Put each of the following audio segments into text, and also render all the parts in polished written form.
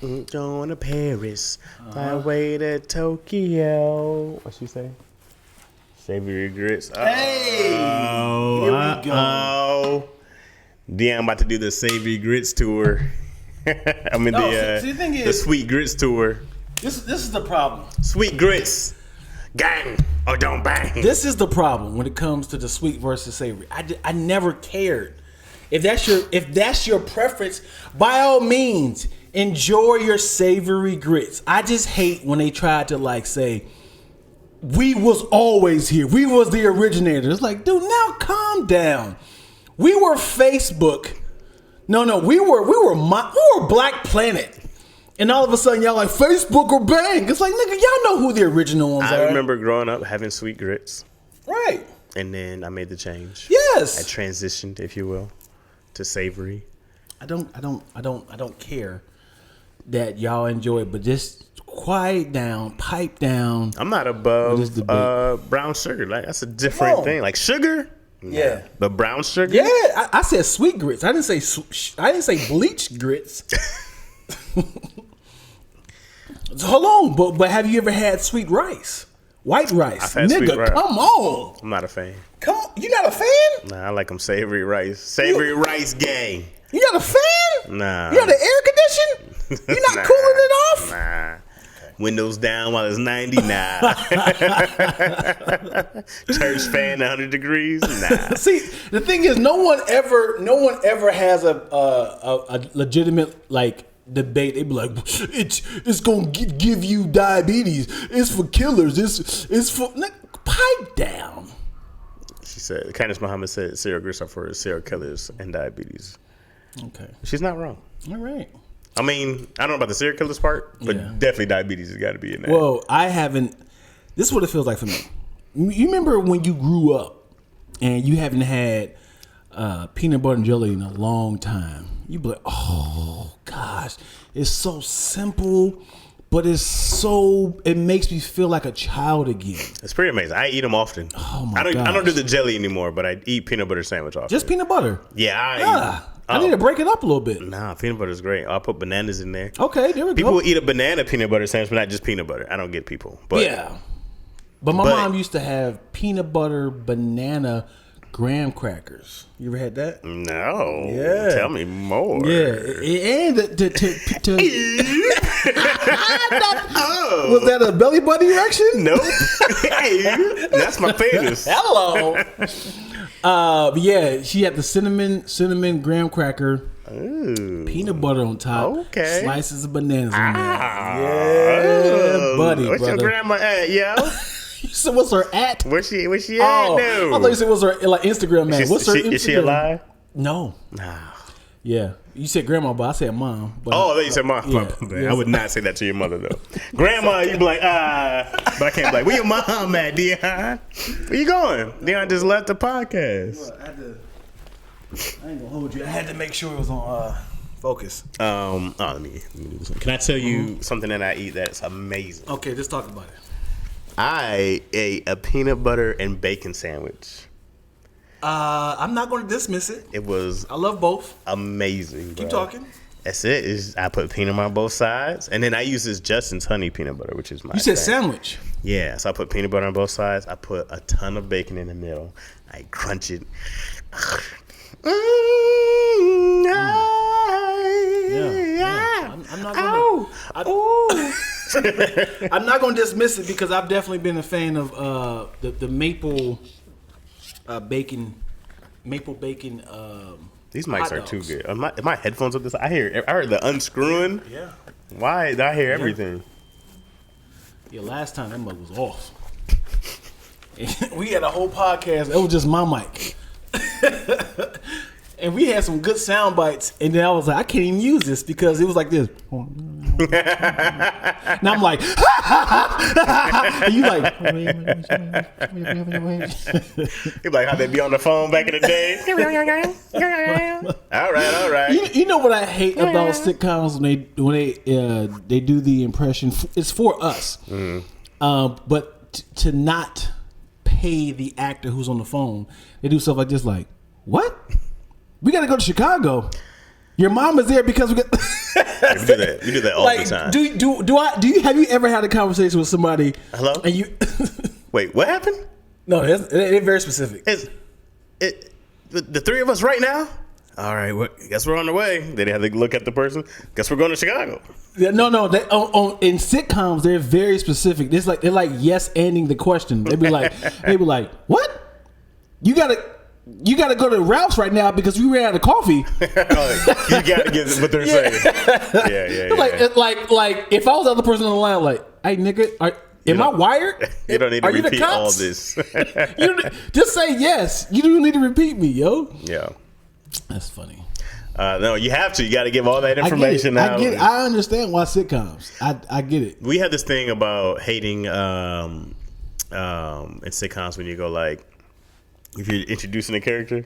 Going to Paris, my way to Tokyo. What she say? Savory grits. Hey, here we go. Dion about to do the Savory Grits tour. I mean the Sweet Grits tour. This is the problem. Sweet Grits, gang or don't bang. This is the problem when it comes to the sweet versus savory. I never cared. If that's your preference, by all means, enjoy your savory grits. I just hate when they try to like say, we was always here. We was the originators. It's like, dude, now calm down. We were Facebook. No, we were Black Planet. And all of a sudden, y'all like Facebook or bang. It's like, nigga, y'all know who the original ones are. I remember growing up having sweet grits. Right. And then I made the change. Yes. I transitioned, if you will, to savory. I don't care that y'all enjoy it, but just quiet down, pipe down. I'm not above brown sugar. Like that's a different thing. Like sugar. Yeah. But brown sugar. Yeah, I said sweet grits. I didn't say bleached grits. So, hold on, but have you ever had sweet rice? White rice? I've had nigga, sweet rice. Come on. I'm not a fan. Come on, you not a fan? Nah, I like them savory rice. Savory rice gang. You not a fan? Nah. You got the air condition? You not cooling it off? Nah. Windows down while it's 90? Nah. Church fan 100 degrees? Nah. See, the thing is, no one ever has a legitimate like debate. They be like, it's gonna give you diabetes. It's for killers. It's for pipe down. She said, Candace Muhammad said cereal grits are for serial killers and diabetes. Okay, she's not wrong. All right. I mean, I don't know about the serial killers part, but definitely diabetes has got to be in there. Well, I haven't. This is what it feels like for me. You remember when you grew up and you haven't had peanut butter and jelly in a long time? You be like, oh gosh, it's so simple, but it makes me feel like a child again. It's pretty amazing. I eat them often. Oh my gosh. I don't do the jelly anymore, but I eat peanut butter sandwich often. Just peanut butter? Yeah, I need to break it up a little bit. Nah, peanut butter is great. I'll put bananas in there. Okay, there we go. People will eat a banana peanut butter sandwich, but not just peanut butter. I don't get people. But yeah. But my mom used to have peanut butter banana graham crackers. You ever had that? No. Yeah. Tell me more. Yeah. And was that a belly button erection? Nope. Hey, that's my penis. Hello. But yeah, she had the cinnamon graham cracker. Ooh. Peanut butter on top. Okay. Slices of bananas on there. Yeah, buddy. What's your grandma at, yo? You said, what's her at? Where's she at? No. I thought you said, what's her like Instagram at? What's her Instagram? Is she alive? No. Nah. Yeah. You said grandma, but I said mom. But I thought you said mom. Yeah. I would not say that to your mother, though. Grandma, you'd be like, but I can't be like, where your mom at, Dion? Where you going? Dion just left the podcast. Well, I ain't gonna hold you. I had to make sure it was on focus. Let me do this one. Can I tell you something that I eat that's amazing? Okay, let's talk about it. I ate a peanut butter and bacon sandwich. I'm not going to dismiss it. I love both. Amazing. Keep talking. That's it. I put peanut butter on both sides, and then I use this Justin's honey peanut butter, which is my. You said sandwich. Yeah, so I put peanut butter on both sides. I put a ton of bacon in the middle. I crunch it. I'm not gonna. I'm not gonna dismiss it because I've definitely been a fan of the maple bacon. These mics are too good. My headphones up this. I heard the unscrewing. Yeah. Why? I hear everything. Yeah, last time that mug was off. We had a whole podcast. It was just my mic. And we had some good sound bites, and then I was like, I can't even use this because it was like this. And I'm like, and you like, you're like how they be on the phone back in the day. All right. You know what I hate about sitcoms when they do the impression? It's for us, but to not pay the actor who's on the phone, they do stuff like this, like, what? We got to go to Chicago. Your mom is there because we get. We do that. We do that all the time. Have you ever had a conversation with somebody? Hello? And you Wait, what happened? No, it's very specific. The three of us right now? All right, guess we're on the way. They didn't have to look at the person. Guess we're going to Chicago. Yeah, no. In sitcoms, they're very specific. They're like yes ending the question. They be like, what? You gotta go to Ralph's right now because we ran out of coffee. You gotta get what they're saying. Yeah. Like if I was the other person on the line, like, hey nigga, am I wired? You don't need to repeat all this. Just say yes. You don't need to repeat me, yo. Yeah. That's funny. No, you have to. You got to give all that information out. I get it. I understand why sitcoms. I get it. We have this thing about hating in sitcoms when you go like, if you're introducing a character,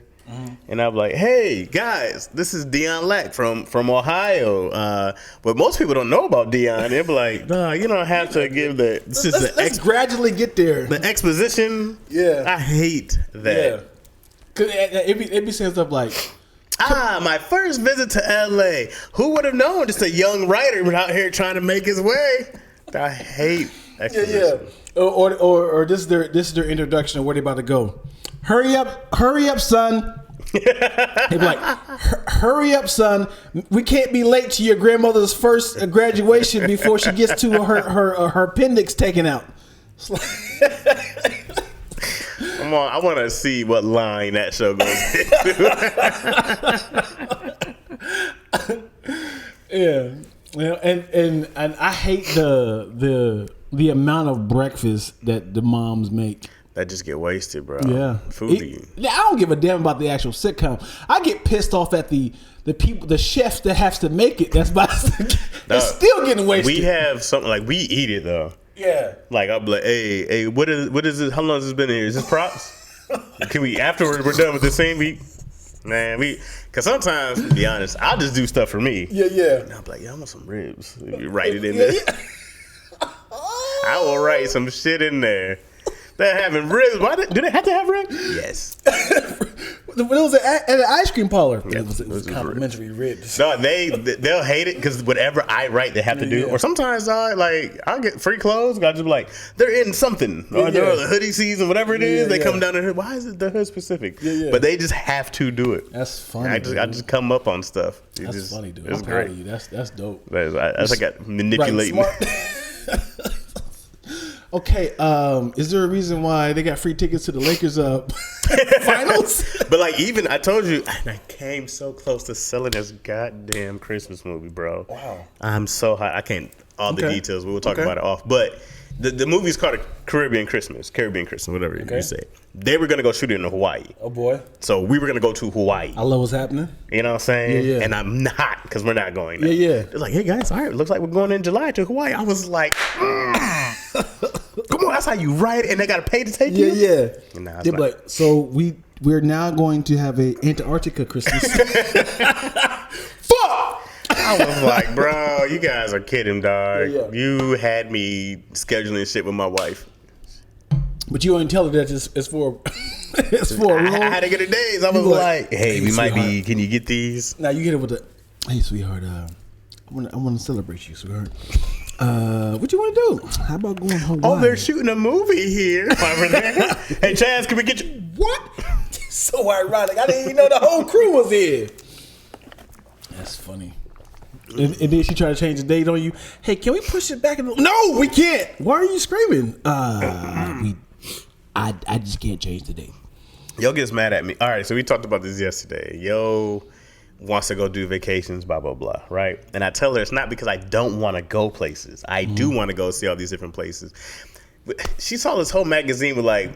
and I'm like, hey guys, this is Dion Lack from Ohio. But most people don't know about Dion. They'll be like, no, you don't have to give the. Let's gradually get there. The exposition. Yeah, I hate that. Yeah. Cause it be saying stuff like, my first visit to LA. Who would have known? Just a young writer out here trying to make his way. I hate exposition. Yeah. Or this is their introduction of where they about to go. Hurry up, son. They be like, hurry up, son. We can't be late to your grandmother's first graduation before she gets to her appendix taken out. Come on, I want to see what line that show goes into. Yeah, and I hate the amount of breakfast that the moms make. That just get wasted, bro. Yeah, foodie. I don't give a damn about the actual sitcom. I get pissed off at the people, the chefs that have to make it. That's it's still getting wasted. We have something like we eat it though. Yeah. Like I'm like, hey, what is this? How long has this been here? Is this props? Can we afterwards we're done with this scene? Because sometimes, to be honest, I'll just do stuff for me. Yeah. And I'm like, I want some ribs. You write it in there. I will write some shit in there. They're having ribs. Do they have to have ribs? Yes. It was at an ice cream parlor. Yeah, it was complimentary ribs. No, they'll hate it because whatever I write, they have to do. Yeah. Or sometimes I'll get free clothes. I'll just be like, they're in something, or they're the hoodie season, whatever it is. They come down and why is it the hood specific? Yeah. But they just have to do it. That's funny. I just come up on stuff. That's funny, dude. It's I'm great. proud of you. That's dope. That's like I manipulate. Right, okay, is there a reason why they got free tickets to the Lakers finals? But like, even I told you, I came so close to selling this goddamn Christmas movie, bro. Wow, I'm so high. I can't all the details. We'll talk about it off. But the movie's called Caribbean Christmas, whatever you say. They were gonna go shoot it in Hawaii. Oh boy! So we were gonna go to Hawaii. I love what's happening. You know what I'm saying? Yeah. And I'm not, because we're not going there. Yeah. They're like, hey guys, all right, looks like we're going in July to Hawaii. I was like, come on, that's how you write it, and they gotta pay to take you. Yeah. Nah, they're like, so we're now going to have a Antarctica Christmas. Fuck! I was like, bro, you guys are kidding, dog. Yeah. You had me scheduling shit with my wife. But you don't tell her that it's for it's for a room. I had to get it days. I was like, hey, we might be, can you get these? Now you get it with the, hey, sweetheart, I want to celebrate you, sweetheart. What you want to do? How about going home? Oh, they're shooting a movie here over there. Hey, Chaz, can we get you? What? So ironic. I didn't even know the whole crew was here. That's funny. And then she tried to change the date on you. Hey, can we push it back? No, we can't. Why are you screaming? I just can't change the date. Yo gets mad at me. All right, so we talked about this yesterday. Yo wants to go do vacations, blah, blah, blah, right? And I tell her it's not because I don't want to go places. I do want to go see all these different places. She saw this whole magazine with like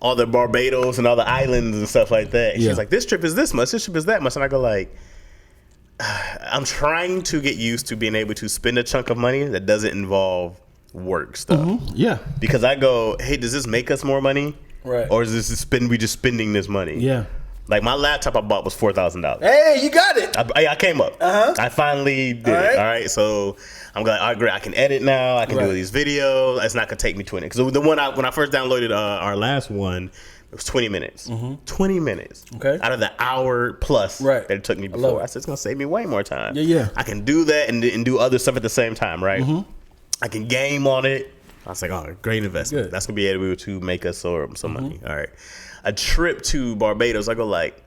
all the Barbados and all the islands and stuff like that. And she's like, this trip is this much, this trip is that much. And I go like, I'm trying to get used to being able to spend a chunk of money that doesn't involve work stuff. Yeah. Because I go, hey, does this make us more money? Right. Or is this we just spending this money? Yeah. Like my laptop I bought was $4,000. Hey, you got it. I came up. I finally did it. All right. So I'm like, all right, great. I can edit now. I can do these videos. It's not gonna take me 20. Because the one when I first downloaded our last one, was 20 minutes. 20 minutes. Okay. Out of the hour plus Right. that it took me love before. it. I said, it's going to save me way more time. Yeah. I can do that and do other stuff at the same time, right? I can game on it. I was like, oh, great investment. Good. That's going to be able to make us some money. All right. A trip to Barbados, I go like,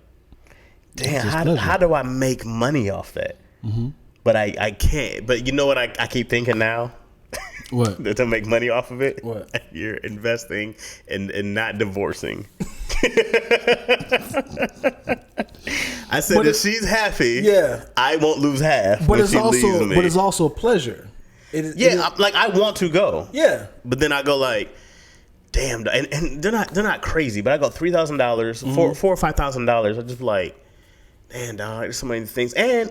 damn, how do I make money off that? But I can't. But you know what I keep thinking now? What? To make money off of it? What? You're investing and not divorcing. I said if she's happy, I won't lose half. But when it's she leaves me. but it's also a pleasure. Like I want to go. Yeah. But then I go like, damn, and they're not crazy, but I go $3,000, $4,000 or $5,000. I just like, damn, dog, there's so many things, and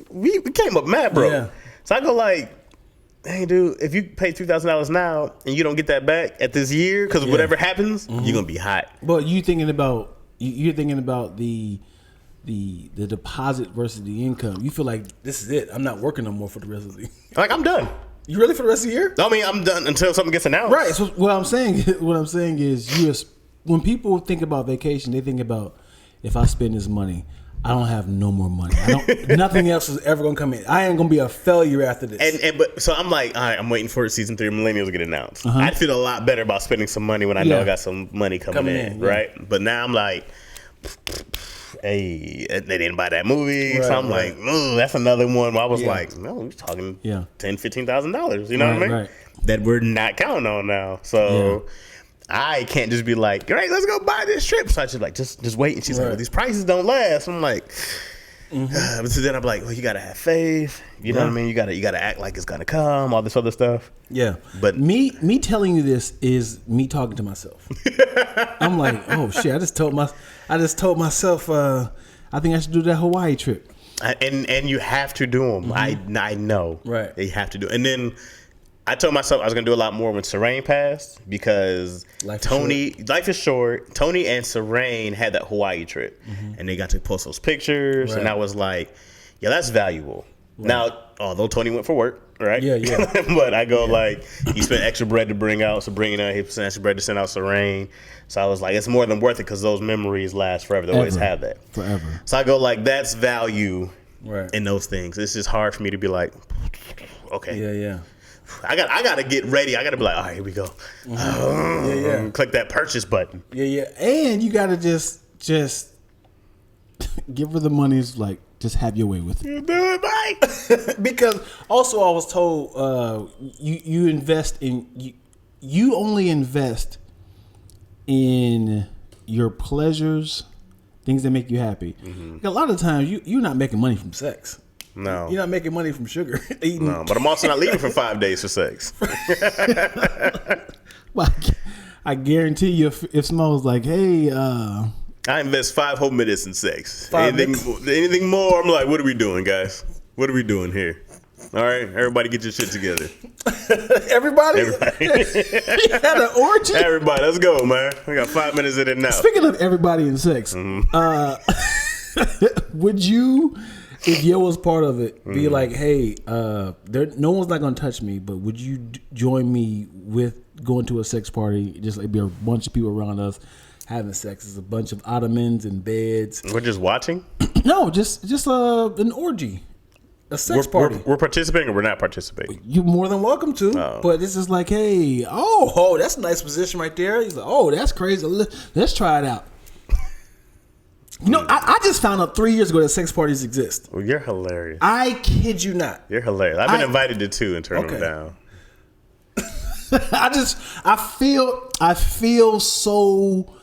we came up mad, bro. Yeah. So I go like, hey, dude, if you pay $3,000 now and you don't get that back at this year, because whatever happens, you're gonna be hot. But you're thinking about the deposit versus the income. You feel like this is it. I'm not working no more for the rest of the year. Like I'm done. You really for the rest of the year? I mean, I'm done until something gets announced. Right. So what I'm saying is, when people think about vacation, they think about, if I spend this money, I don't have no more money. Nothing else is ever gonna come in. I ain't gonna be a failure after this. But so I'm like, all right, I'm waiting for season 3 of Millennials to get announced. I'd feel a lot better about spending some money when I know I got some money coming in, right? But now I'm like, hey, they didn't buy that movie, so I'm like, that's another one where I was like, no, we're talking $10,000-$15,000. You know what I mean? Right. That we're not counting on now. So I can't just be like, all right, let's go buy this trip. So I just like, just wait. And she's like, well, these prices don't last. I'm like, but so then I'm like, well, you gotta have faith. You know what I mean? You gotta act like it's gonna come. All this other stuff. Yeah. But me telling you this is me talking to myself. I'm like, oh shit! I just told myself. I think I should do that Hawaii trip. And you have to do them. I know. Right. You have to do. And then I told myself I was gonna do a lot more when Serene passed, because life is short. Tony and Serene had that Hawaii trip, and they got to post those pictures, and I was like, yeah, that's valuable. Right. Now, although Tony went for work, right? Yeah. But I go like, he spent extra bread to bring out, so bringing out, he spent extra bread to send out Serene. So I was like, it's more than worth it, because those memories last forever. They always have that. Forever. So I go like, that's value in those things. It's just hard for me to be like, okay. Yeah. I got to get ready. I got to be like, all right, here we go. Click that purchase button. Yeah. And you got to just give her the money. Like, just have your way with it. You do it, Mike. Because also I was told you invest in you only invest in your pleasures, things that make you happy. A lot of times you're not making money from sex. No. You're not making money from sugar. No, but I'm also not leaving for 5 days for sex. Well, I guarantee you, if Smo's like, hey, I invest 5 whole minutes in sex. Anything more, I'm like, what are we doing, guys? What are we doing here? All right, everybody get your shit together. Everybody? You had an orgy? Everybody, let's go, man. We got 5 minutes in it now. Speaking of everybody in sex, would you, if Yo was part of it, be like, hey, no one's not going to touch me, but would you join me with going to a sex party? Just like be a bunch of people around us having sex. It's a bunch of ottomans and beds. We're just watching? No, just an orgy. A sex party. We're participating or we're not participating? You're more than welcome to. Oh. But this is like, hey, that's a nice position right there. He's like, oh, that's crazy. Let's try it out. You know, I just found out 3 years ago that sex parties exist. Well, you're hilarious. I kid you not. You're hilarious. I've been invited to 2 and turned them down. I feel so.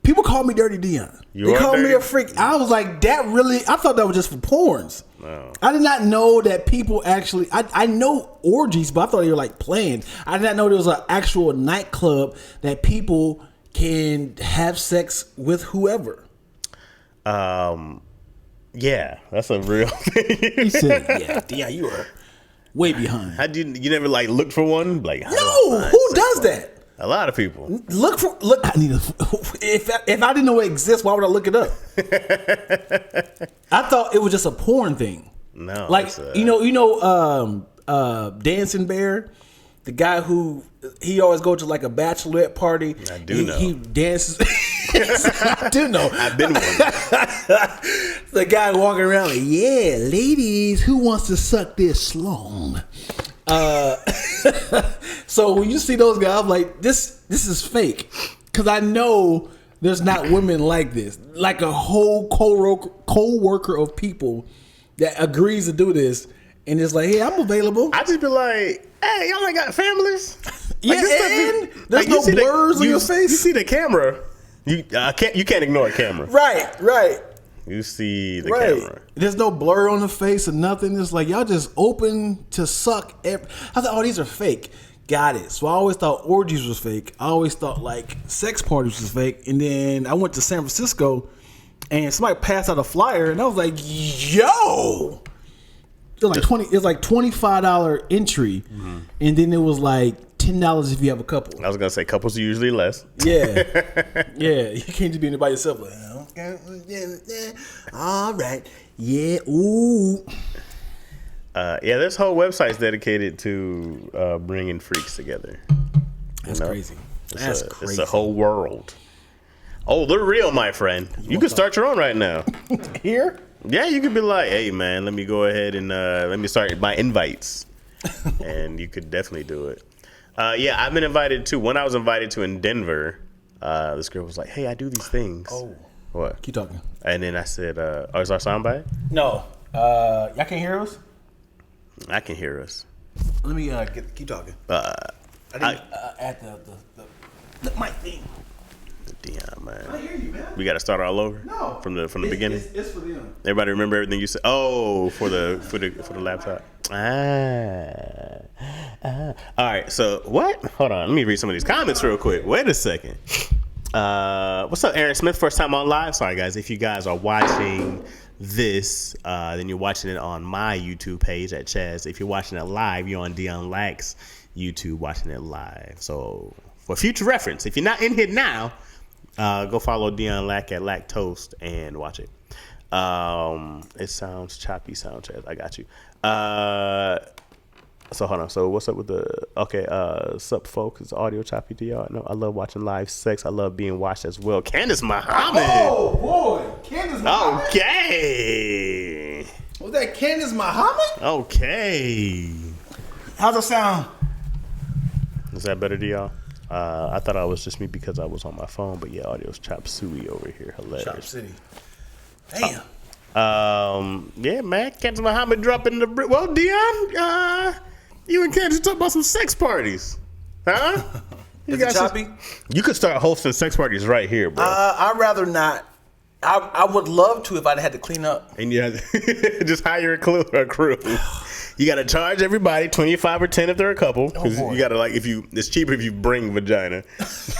People call me Dirty Dion. They call me a freak. I was like, I thought that was just for porns. No. I did not know that people actually. I know orgies, but I thought they were like playing. I did not know there was an actual nightclub that people can have sex with whoever. Yeah, that's a real thing. He said, yeah, you are way behind. How do you never like look for one? Like, no, who does that? A lot of people. Look. I need if I didn't know it exists, why would I look it up? I thought it was just a porn thing. No, like Dancing Bear. The guy who he always go to like a bachelorette party. I do know. He dances. I do know. I've been one. The guy walking around like, yeah, ladies, who wants to suck this slong? So when you see those guys, I'm like, this is fake. Because I know there's not women like this. Like a whole co-worker of people that agrees to do this. And it's like, hey, I'm available. I just be like, hey, y'all ain't got families? Yeah, Like, this and stuff there's like, no blurs on your face. You see the camera. You can't ignore a camera. Right. You see the camera. There's no blur on the face or nothing. It's like y'all just open to suck. I thought, oh, these are fake. Got it. So I always thought orgies was fake. I always thought like sex parties was fake. And then I went to San Francisco and somebody passed out a flyer and I was like, yo. It was like $25 entry, and then it was like $10 if you have a couple. I was gonna say couples are usually less. Yeah. You can't just be in there by yourself. Like, okay, all right, yeah, ooh. There's whole websites dedicated to bringing freaks together. That's crazy. That's crazy. It's a whole world. Oh, they're real, my friend. You can start your own right now. Here? Yeah, you could be like, hey, man, let me go ahead and let me start my invites. And you could definitely do it. I've been invited to. One I was invited to in Denver, this girl was like, hey, I do these things. Oh. What? Keep talking. And then I said, is our sound bite? No. Y'all can't hear us? I can hear us. Let me keep talking. I didn't add the mic thing. Dion, man. I hear you, man. We got to start all over. No, from the beginning. It's for them. Everybody remember everything you said. Oh, for the laptop. All right. So what? Hold on. Let me read some of these comments real quick. Wait a second. What's up, Aaron Smith? First time on live. Sorry, guys. If you guys are watching this, then you're watching it on my YouTube page at Chaz. If you're watching it live, you're on Dion Lack's YouTube watching it live. So for future reference, if you're not in here now, go follow Dion Lack at Lack Toast and watch it. It sounds choppy, sound Chaz. I got you. So hold on. So what's up with sup folks? It's audio choppy to y'all. No, I love watching live sex. I love being watched as well. Candace Muhammad. Oh boy, Candace Muhammad. Okay. Was that Candace Muhammad? Okay. How's it sound? Is that better to y'all? I thought I was just me because I was on my phone, but yeah, audio's chop suey over here. Hilarious. Chop City. Damn. Yeah, man. Candace Muhammad dropping the brick. Well, Dion, you and Candace talk about some sex parties, huh? Is it choppy? You could start hosting sex parties right here, bro. I'd rather not. I would love to if I had to clean up. And you have to just hire a crew. You got to charge everybody 25 or 10 if they're a couple. Because you got to it's cheaper if you bring vagina,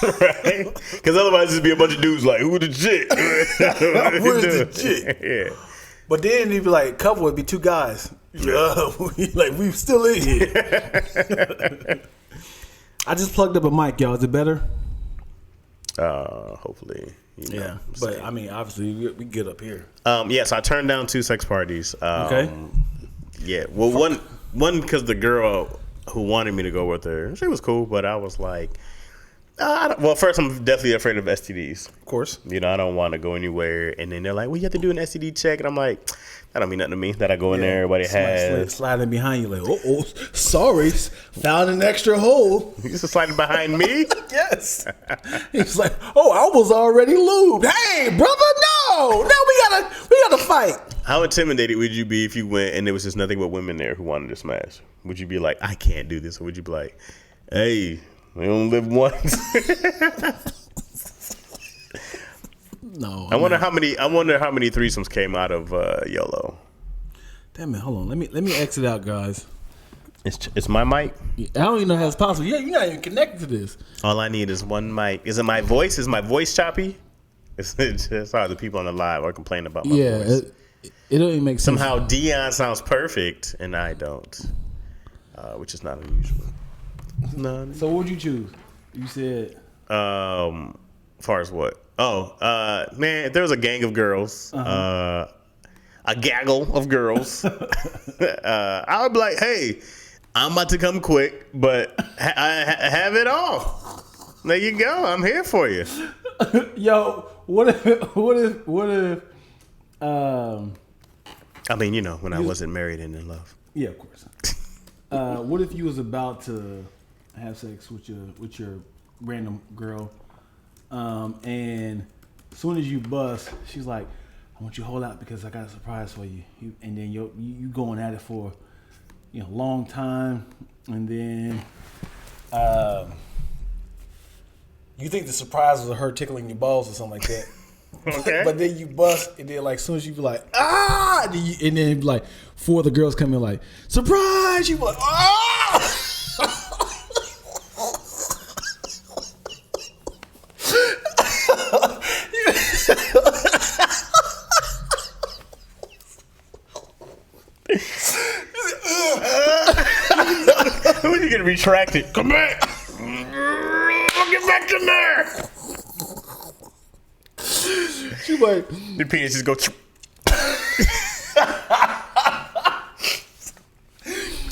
right? Because otherwise it'd be a bunch of dudes like, who the chick? Where's the chick? Yeah. But then it'd be like, couple would be two guys. Yeah, we still in here. I just plugged up a mic, y'all. Is it better? Hopefully. Yeah, but I mean, obviously we get up here. So I turned down 2 sex parties. Okay. Yeah, well, one because the girl who wanted me to go with her, she was cool, but I was like, first I'm definitely afraid of STDs. Of course. You know, I don't want to go anywhere, and then they're like, well, you have to do an STD check, and I'm like, that don't mean nothing to me. That I go in there, everybody has sliding behind you, like, oh, sorry, found an extra hole. You just sliding behind me? Yes. He's like, oh, I was already lubed. Hey, brother, no, we gotta fight. How intimidated would you be if you went and there was just nothing but women there who wanted to smash? Would you be like, I can't do this, or would you be like, hey, we don't live once? No. I wonder how many threesomes came out of YOLO. Damn it! Hold on. Let me exit out, guys. It's my mic. I don't even know how it's possible. Yeah, you're not even connected to this. All I need is one mic. Is it my voice? Is my voice choppy? It's hard. The people on the live are complaining about my voice. It don't even make sense. Somehow Dion sounds perfect and I don't, which is not unusual. None. So what would you choose? You said. Far as what? Man, if there was a gang of girls, a gaggle of girls, I would be like, hey, I'm about to come quick, but I have it all. There you go. I'm here for you. Yo, what if I mean, you know, when I wasn't married and in love. yeah, of course. What if you was about to have sex with your random girl, and as soon as you bust, she's like, "I want you to hold out because I got a surprise for you." And then you going at it for a long time, and then you think the surprise was her tickling your balls or something like that. Okay. But then you bust, and then like as soon as you be like, ah, and then like 4 of the girls come in like, surprise, you be like, ah. When you get retracted, come back. Get back in there. She like, The penis just go.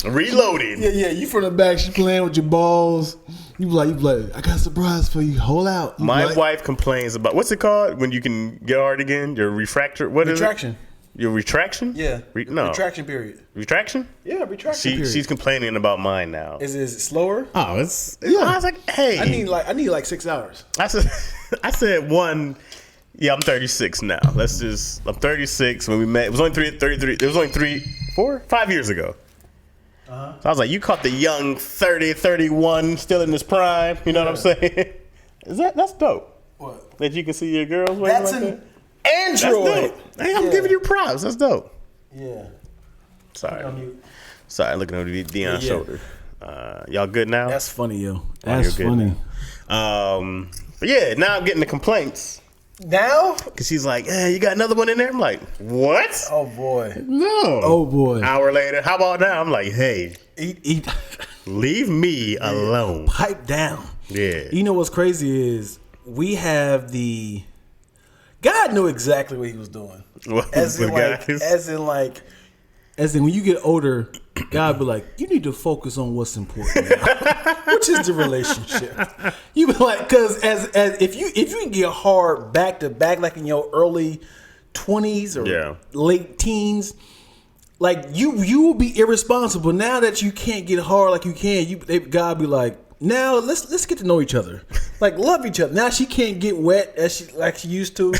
Reloading. yeah. You from the back, she playing with your balls. You be like, I got a surprise for you. Hold out. My wife complains about what's it called when you can get hard again? Your refractor. What is retraction. it? Your retraction? Yeah. No. Retraction period. Retraction? Yeah, retraction period. She's complaining about mine now. Is it slower? Oh, it's I was like, hey, I need like 6 hours. I said one. Yeah, I'm 36 now. I'm 36. When we met, it was only 33. It was only 5 years ago. So I was like, you caught the young 30, 31, still in his prime. You know what I'm saying? That's dope. What? That you can see your girls. That's like an that? Android. That's dope. Hey, I'm giving you props. That's dope. Yeah. Sorry, looking over Dion's shoulder. Y'all good now? That's funny, yo. That's funny. But yeah, now I'm getting the complaints. Now? Because she's like, hey, you got another one in there? I'm like, what? Oh, boy. No. Oh, boy. Hour later, how about now? I'm like, hey, Eat. leave me alone. Pipe down. Yeah. You know what's crazy is we have the... God knew exactly what he was doing. What, As in when you get older, God be like, you need to focus on what's important now, which is the relationship. You be like, because as if you can get hard back to back, like in your early 20s or late teens, like you will be irresponsible. Now that you can't get hard like you can, God be like, now let's get to know each other, like love each other. Now she can't get wet as she used to.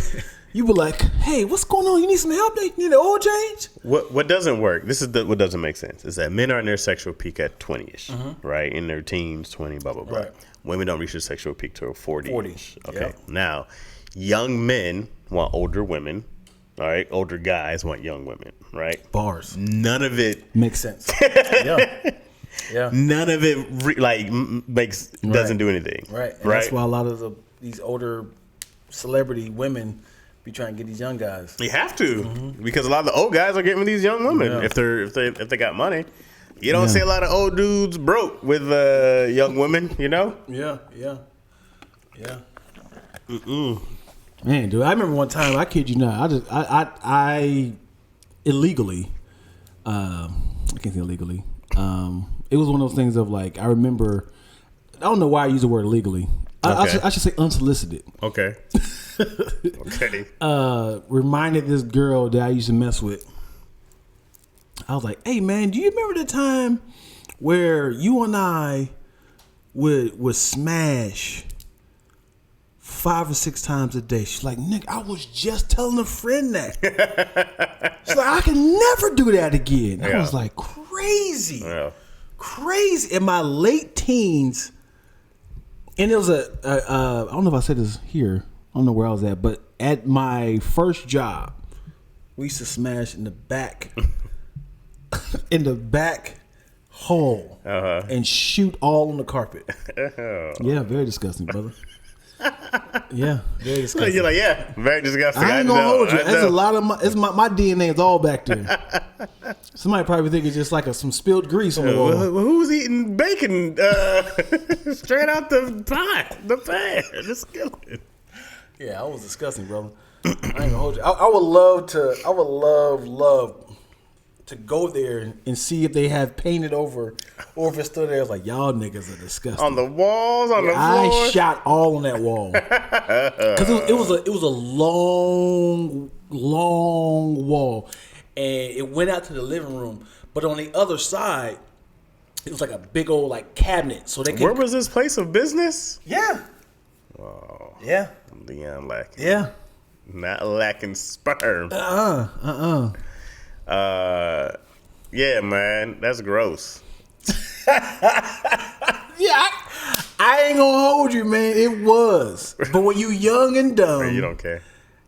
You be like, hey, what's going on? You need some help? You need an oil change? What doesn't work, this is what doesn't make sense, is that men are in their sexual peak at 20-ish, right? In their teens, 20, blah, blah, blah. Right. Women don't reach their sexual peak till 40-ish. Okay. Yep. Now, young men want older women. All right. Older guys want young women, right? Bars. None of it makes sense. Yeah. None of it doesn't do anything. Right. And that's why a lot of these older celebrity women be trying to get these young guys. You have to, because a lot of the old guys are getting with these young women if they got money. You don't see a lot of old dudes broke with young women, you know? Yeah. Man, dude, I remember one time, I kid you not, I illegally, I can't say illegally, it was one of those things of like, I remember, I don't know why I use the word illegally. I should say unsolicited. Okay. Okay. Reminded this girl that I used to mess with. I was like, hey man, do you remember the time where you and I would smash 5 or 6 times a day? She's like, Nick, I was just telling a friend that. She's like, I can never do that again. I was like, crazy. Yeah. Crazy. In my late teens, and it was I don't know if I said this here. I don't know where I was at, but at my first job, we used to smash in the back, in the back hall, and shoot all on the carpet. Yeah, very disgusting, brother. Yeah, very disgusting. You're like, yeah, very disgusting. I ain't gonna hold you. There's a lot of my DNA is all back there. Somebody probably think it's just like some spilled grease on the wall. Well, who's eating bacon straight out the pan, the skillet? Yeah, I was disgusting, brother. I ain't gonna hold you. I would love to go there and see if they have painted over or if it's still there. I was like, y'all niggas are disgusting. On the walls, on the floor. I shot all on that wall because it was a long wall, and it went out to the living room. But on the other side, it was like a big old like cabinet. So they could, where was this place of business? Yeah. Oh, Yeah. Dion lacking. Yeah. Not lacking sperm. Yeah, man, that's gross. Yeah, I ain't gonna hold you, man. It was, but when you young and dumb, You don't care.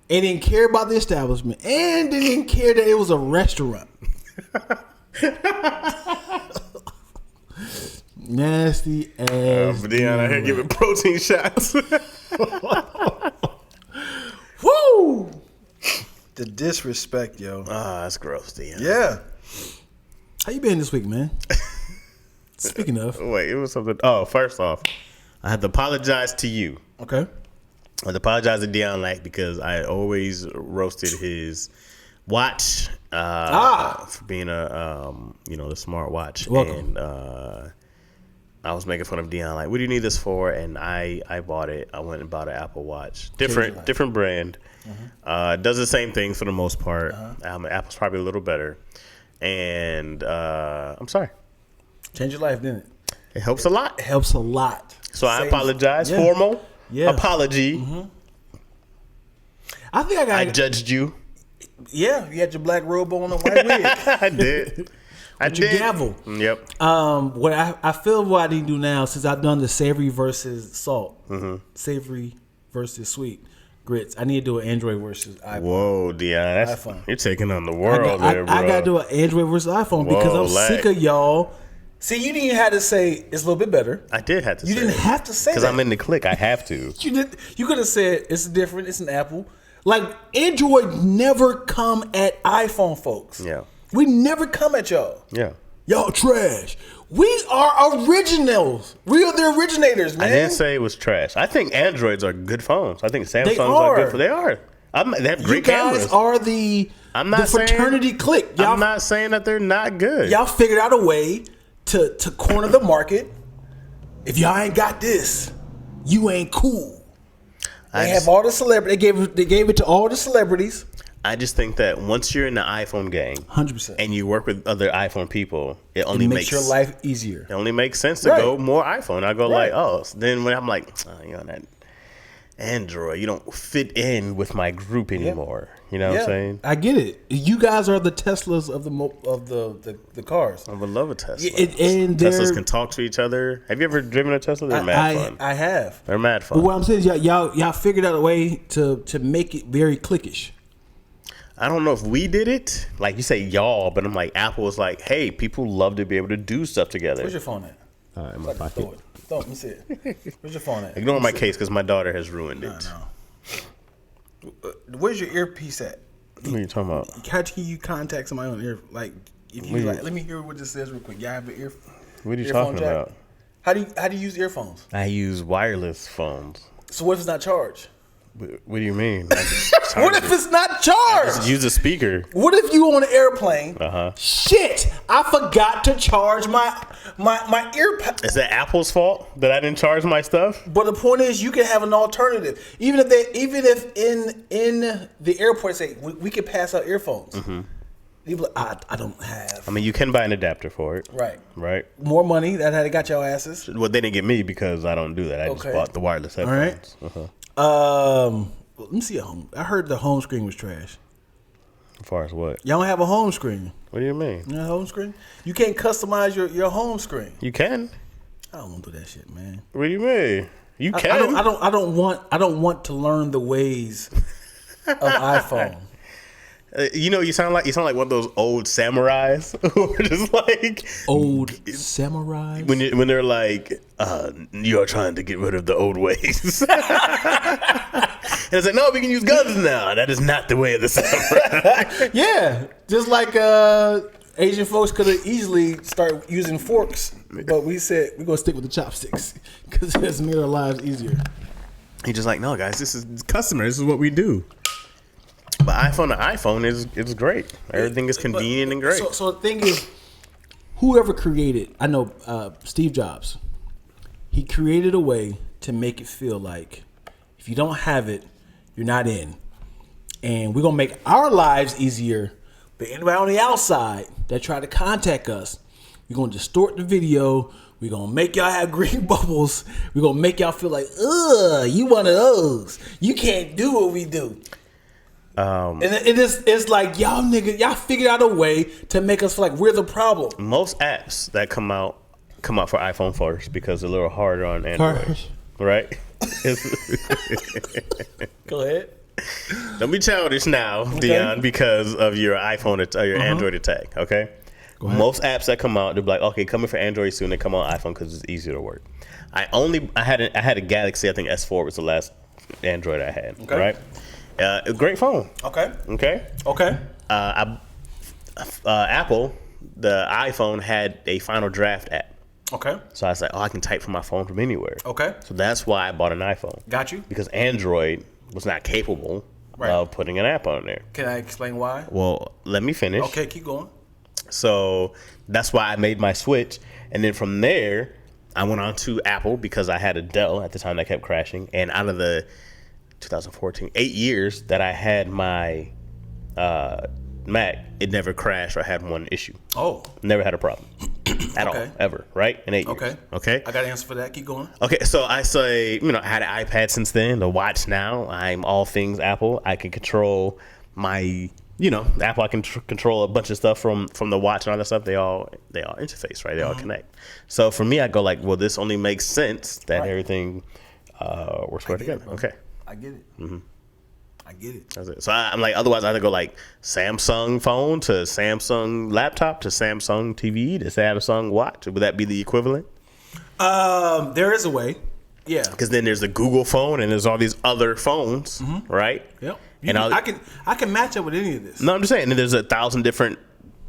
and didn't care about the establishment, and didn't care that it was a restaurant. Nasty ass. Dion out here giving protein shots. Woo! The disrespect, yo. That's gross, Dion. Yeah. How you been this week, man? Speaking of. Wait, it was something. Oh, first off, I had to apologize to you. Okay. I had to apologize to Dion Lack because I always roasted his watch for being a the smart watch. Welcome. And I was making fun of Dion like, what do you need this for? And I bought it. I went and bought an Apple Watch. Different brand. Does the same things for the most part. Apple's probably a little better. And I'm sorry. Changed your life, didn't it? It helps a lot. It helps a lot. So I apologize. Yeah. Formal apology. I think I judged you. Yeah, you had your black robe on and white wig. I did. I did. Your gavel. Yep. What I feel what I need to do now, since I've done the savory versus salt, savory versus sweet grits, I need to do an Android versus iPhone. Whoa, Dion, iPhone. You're taking on the world there, bro. I got to do an Android versus iPhone because I'm sick of y'all. See, you didn't even have to say it's a little bit better. I did have to say You didn't have to say that. Because I'm in the clique. I have to. You could have said it's different. It's an Apple. Like, Android never come at iPhone folks. Yeah. We never come at y'all. Yeah. Y'all trash. We are originals. We are the originators, man. I didn't say it was trash. I think Androids are good phones. I think Samsungs are good for. They are. They have great cameras. You guys are the fraternity clique. Y'all, I'm not saying that they're not good. Y'all figured out a way to corner the market. If y'all ain't got this, you ain't cool. They have all the celebrities. They gave it to all the celebrities. I just think that once you're in the iPhone game, 100%, and you work with other iPhone people, it makes your life easier. It only makes sense to go more iPhone. I go then when I'm like, that Android, you don't fit in with my group anymore. You know what I'm saying? I get it. You guys are the Teslas of the cars. I would love a Tesla. And Teslas can talk to each other. Have you ever driven a Tesla? They're mad fun. I have. They're mad fun. But what I'm saying is y'all figured out a way to make it very cliquish. I don't know if we did it. Like you say y'all, but I'm like, Apple was like, hey, people love to be able to do stuff together. Where's your phone at? In my pocket. Let me see it. Where's your phone at? Ignore my case because my daughter has ruined it. No. Where's your earpiece at? What are you talking about? How can you contact somebody on ear? Like, if you let me hear what this says real quick. Y'all have an ear. What are you talking about? How do you use earphones? I use wireless phones. So what if it's not charged? What do you mean? What if it's not charged? Just use a speaker. What if you on an airplane? Shit, I forgot to charge my earpods. Is that Apple's fault that I didn't charge my stuff? But the point is, you can have an alternative. Even if in the airport say we can pass out earphones. People, I don't have. I mean, you can buy an adapter for it. Right. More money. That's how they got your asses. Well, they didn't get me because I don't do that. I just bought the wireless headphones. All right. Let me see a home. I heard the home screen was trash. As far as what? Y'all don't have a home screen. What do you mean? You know home screen? You can't customize your home screen. You can. I don't want to do that shit, man. What do you mean? You can. I don't want to learn the ways of iPhone. You sound like one of those old samurais who are just like old samurais. When they're like, you are trying to get rid of the old ways. And it's like, no, we can use guns now. That is not the way of the samurai. Yeah, just like Asian folks could have easily started using forks, but we said we're gonna stick with the chopsticks because it's made our lives easier. He's just like, no, guys, this is customers. This is what we do. but iPhone to iPhone is great. Everything is convenient and great. So the thing is, whoever created, I know Steve Jobs, he created a way to make it feel like if you don't have it, you're not in. And we're going to make our lives easier. But anybody on the outside that try to contact us, we're going to distort the video. We're going to make y'all have green bubbles. We're going to make y'all feel like, ugh, you one of those. You can't do what we do. And it's like, y'all niggas, y'all figured out a way to make us feel like we're the problem. Most apps that come out for iPhone first because they're a little harder on Android. Right? Go ahead. Don't be childish now, Dion, because of your iPhone or your Android attack, okay? Most apps that come out, they're like, okay, coming for Android soon. They come on iPhone because it's easier to work. I had a Galaxy, I think S4 was the last Android I had, right? A great phone. Okay. Apple, the iPhone had a Final Draft app. Okay. So I was like, I can type from my phone from anywhere. Okay. So that's why I bought an iPhone. Got you. Because Android was not capable of putting an app on there. Can I explain why? Well, let me finish. Okay, keep going. So that's why I made my switch. And then from there, I went on to Apple because I had a Dell at the time that kept crashing. And out of the 2014, 8 years that I had my Mac, it never crashed or had one issue. Oh. Never had a problem. At all, ever, right? In 8 years. Okay. I got an answer for that. Keep going. Okay, so I say, I had an iPad since then, the watch now. I'm all things Apple. I can control my, Apple. I can control a bunch of stuff from the watch and all that stuff. They all interface, right? They all connect. So for me, I go like, well, this only makes sense that everything works well together. Okay. I get it. I get it. That's it. So I'm like, otherwise I have to go like Samsung phone to Samsung laptop to Samsung TV to Samsung watch. Would that be the equivalent? There is a way. Yeah. Because then there's the Google phone and there's all these other phones, right? Yep. I can match up with any of this. No, I'm just saying. And there's 1,000 different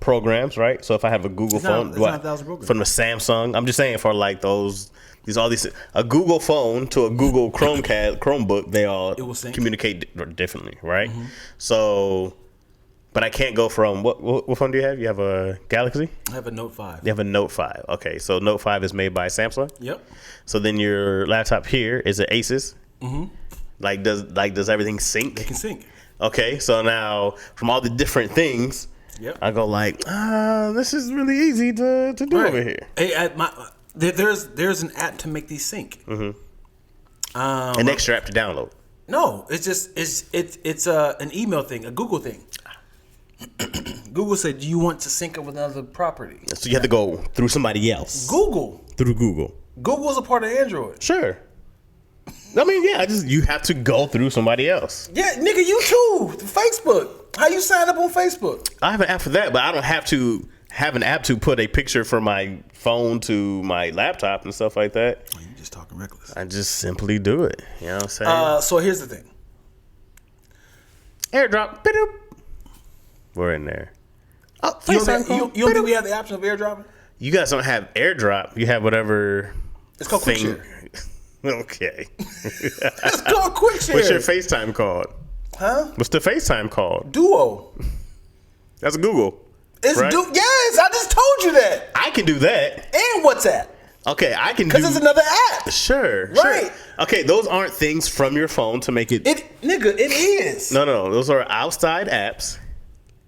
programs, right? So if I have a Google phone, not 1,000 programs. From the Samsung, I'm just saying for like a Google phone to a Google Chromebook, they all communicate differently, right? So, but I can't go from what phone do you have? You have a Galaxy? I have a Note 5. You have a Note 5. Okay, so Note 5 is made by Samsung. Yep. So then your laptop here is an Asus. Does everything sync? It can sync. Okay, so now from all the different things, I go like, this is really easy to do over here. Hey, there's an app to make these sync. An extra app to download. No, it's just it's an email thing, a Google thing. Google said, do you want to sync up with another property? So you have to go through somebody else. Through Google. Google's a part of Android. Sure. I mean, yeah, you have to go through somebody else. Yeah, nigga, you too. Facebook. How you sign up on Facebook? I have an app for that, but I don't have to have an app to put a picture from my phone to my laptop and stuff like that. Oh, you just talking reckless. I just simply do it. You know what I'm saying? So here's the thing. AirDrop. Ba-doop. We're in there. Oh, FaceTime call. You don't think we have the option of AirDrop? You guys don't have AirDrop. You have whatever. It's called QuickShare. Okay. It's called QuickShare. What's your FaceTime called? Huh? What's the FaceTime called? Duo. That's Google. It's right? Yes, I just told you that. I can do that. And WhatsApp. Okay, I can do. Because it's another app. Sure. Right. Sure. Okay, those aren't things from your phone to make it. Nigga, it is. No. Those are outside apps,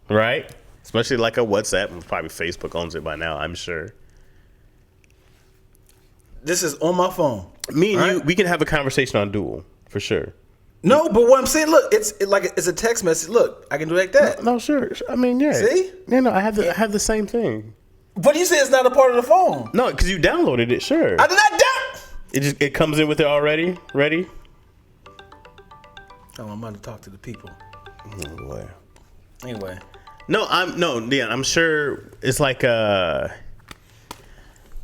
right? Especially like a WhatsApp. Probably Facebook owns it by now, I'm sure. This is on my phone. Me and you, we can have a conversation on Duel, for sure. No, but what I'm saying, look, it's a text message. Look, I can do like that. No, sure. I mean, yeah. See? Yeah, no, I have the same thing. But you say it's not a part of the phone. No, because you downloaded it, sure. I did not download. It comes in with it already, ready? Oh, I'm about to talk to the people. Oh, boy. Anyway. Dion, I'm sure it's like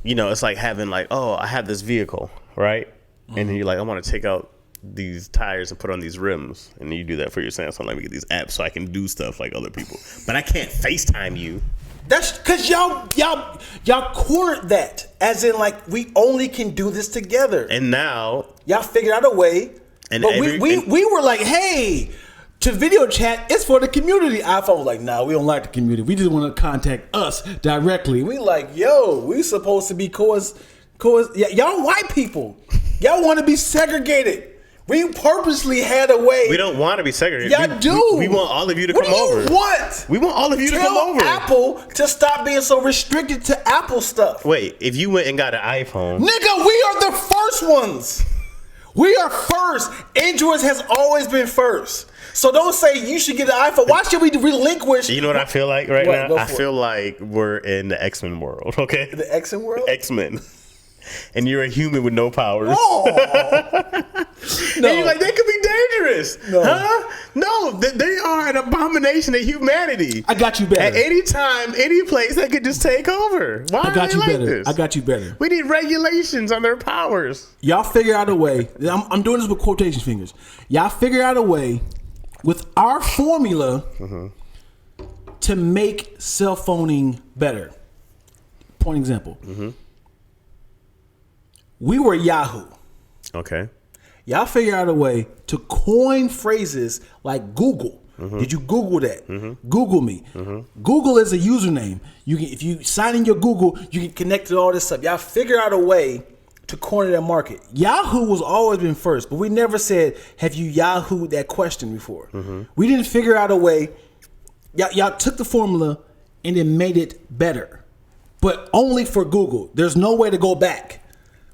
it's like having like, oh, I have this vehicle, right? And then you're like, I want to take out these tires and put on these rims, and then you do that for your Samsung. Let me get these apps so I can do stuff like other people, but I can't FaceTime you. That's because y'all cornered that, as in like we only can do this together. And now y'all figured out a way. And but we were like, hey, to video chat, it's for the community. iPhone was like, nah, we don't like the community. We just want to contact us directly. We like, yo, we supposed to be y'all white people. Y'all want to be segregated. We purposely had a way. We don't want to be segregated. Y'all do. We want all of you to come over. What? We want all of you to come over. Apple to stop being so restricted to Apple stuff. Wait, if you went and got an iPhone. Nigga, we are the first ones. We are first. Android has always been first. So don't say you should get an iPhone. Why should we relinquish? You know what I feel like right now? I feel it. like we're in the X-Men world, okay? The X-Men world? X-Men. And you're a human with no powers. Oh. No. And you're like, they could be dangerous. No. Huh? No, they are an abomination to humanity. I got you better. At any time, any place, they could just take over. Why I got are they you like better. this? I got you better. We need regulations on their powers. Y'all figure out a way. I'm doing this with quotation fingers. Y'all figure out a way with our formula to make cell phoning better. Point example. We were Yahoo. Okay. Y'all figure out a way to coin phrases like Google. Did you Google that? Google me. Google is a username. You can, if you sign in your Google, you can connect to all this stuff. Y'all figure out a way to corner that market. Yahoo was always been first, but we never said, have you Yahooed that question before? We didn't figure out a way. Y'all took the formula and then made it better, but only for Google. There's no way to go back.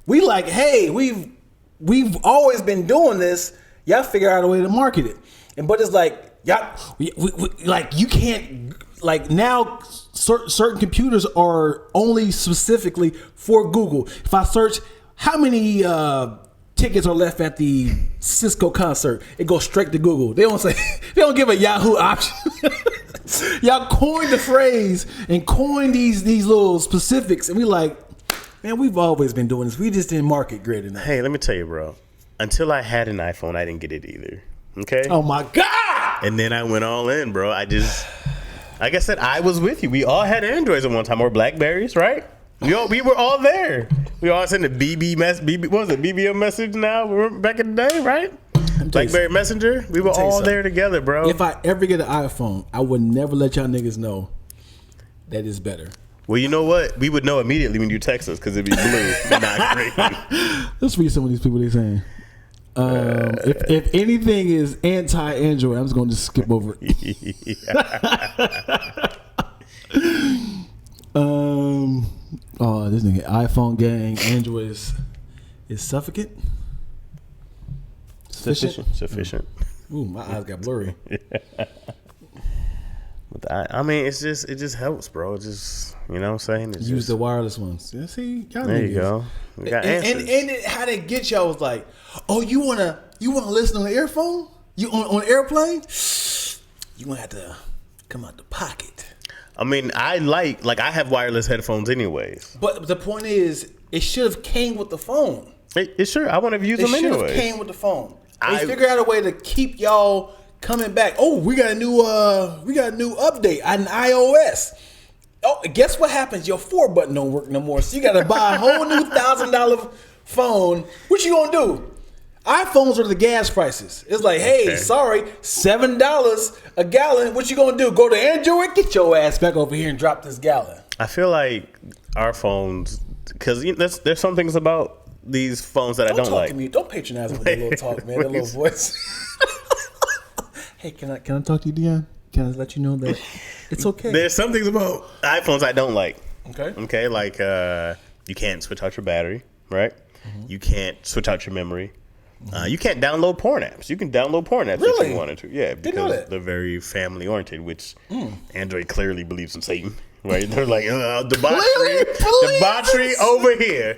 We like, hey, we've always been doing this. Y'all figure out a way to market it, but it's like y'all, we like you can't like now. Certain computers are only specifically for Google. If I search how many tickets are left at the Cisco concert, it goes straight to Google. They don't say they don't give a Yahoo option. Y'all coined the phrase and coined these little specifics, and we like. Man, we've always been doing this. We just didn't market great enough. Hey, let me tell you, bro. Until I had an iPhone, I didn't get it either. Okay? Oh, my God! And then I went all in, bro. Like I said, I was with you. We all had Androids at one time, or Blackberries, right? We were all there. We all sent a BBM message now? We were back in the day, right? Blackberry Messenger. We were all there together, bro. If I ever get an iPhone, I would never let y'all niggas know that it's better. Well, you know what? We would know immediately when you text us because it'd be blue, not green. Let's read some of these people they're saying. If anything is anti-Android, I'm just going to skip over it. This nigga iPhone gang, Android is suffocant. Sufficient. Ooh, my eyes got blurry. I mean, it just helps, bro. It just, you know what I'm saying? Use the wireless ones. Yeah, see, y'all there you go. We got answers. And how they get y'all was like, oh, you wanna listen on the earphone? You on airplane? You gonna have to come out the pocket. I mean, I have wireless headphones anyways. But the point is, it should have came with the phone. It sure. I want to use them anyways. It should have came with the phone. They figured out a way to keep y'all coming back. Oh, we got a new update on iOS. Oh, guess what happens? Your 4-button don't work no more. So you got to buy a whole new $1,000 phone. What you gonna do? iPhones are the gas prices. It's like, hey, sorry, $7 a gallon. What you gonna do? Go to Android? Get your ass back over here and drop this gallon. I feel like our phones, because there's some things about these phones that I don't like. To me. Don't patronize me with that little talk, man. That little voice. Hey, can I talk to you, Dion? Can I let you know that it's okay? There's some things about iPhones I don't like. Okay, like you can't switch out your battery, right? You can't switch out your memory. You can't download porn apps. You can download porn apps if you wanted to. Yeah, because they're very family oriented, which Android clearly believes in Satan, right? They're like debauchery over here.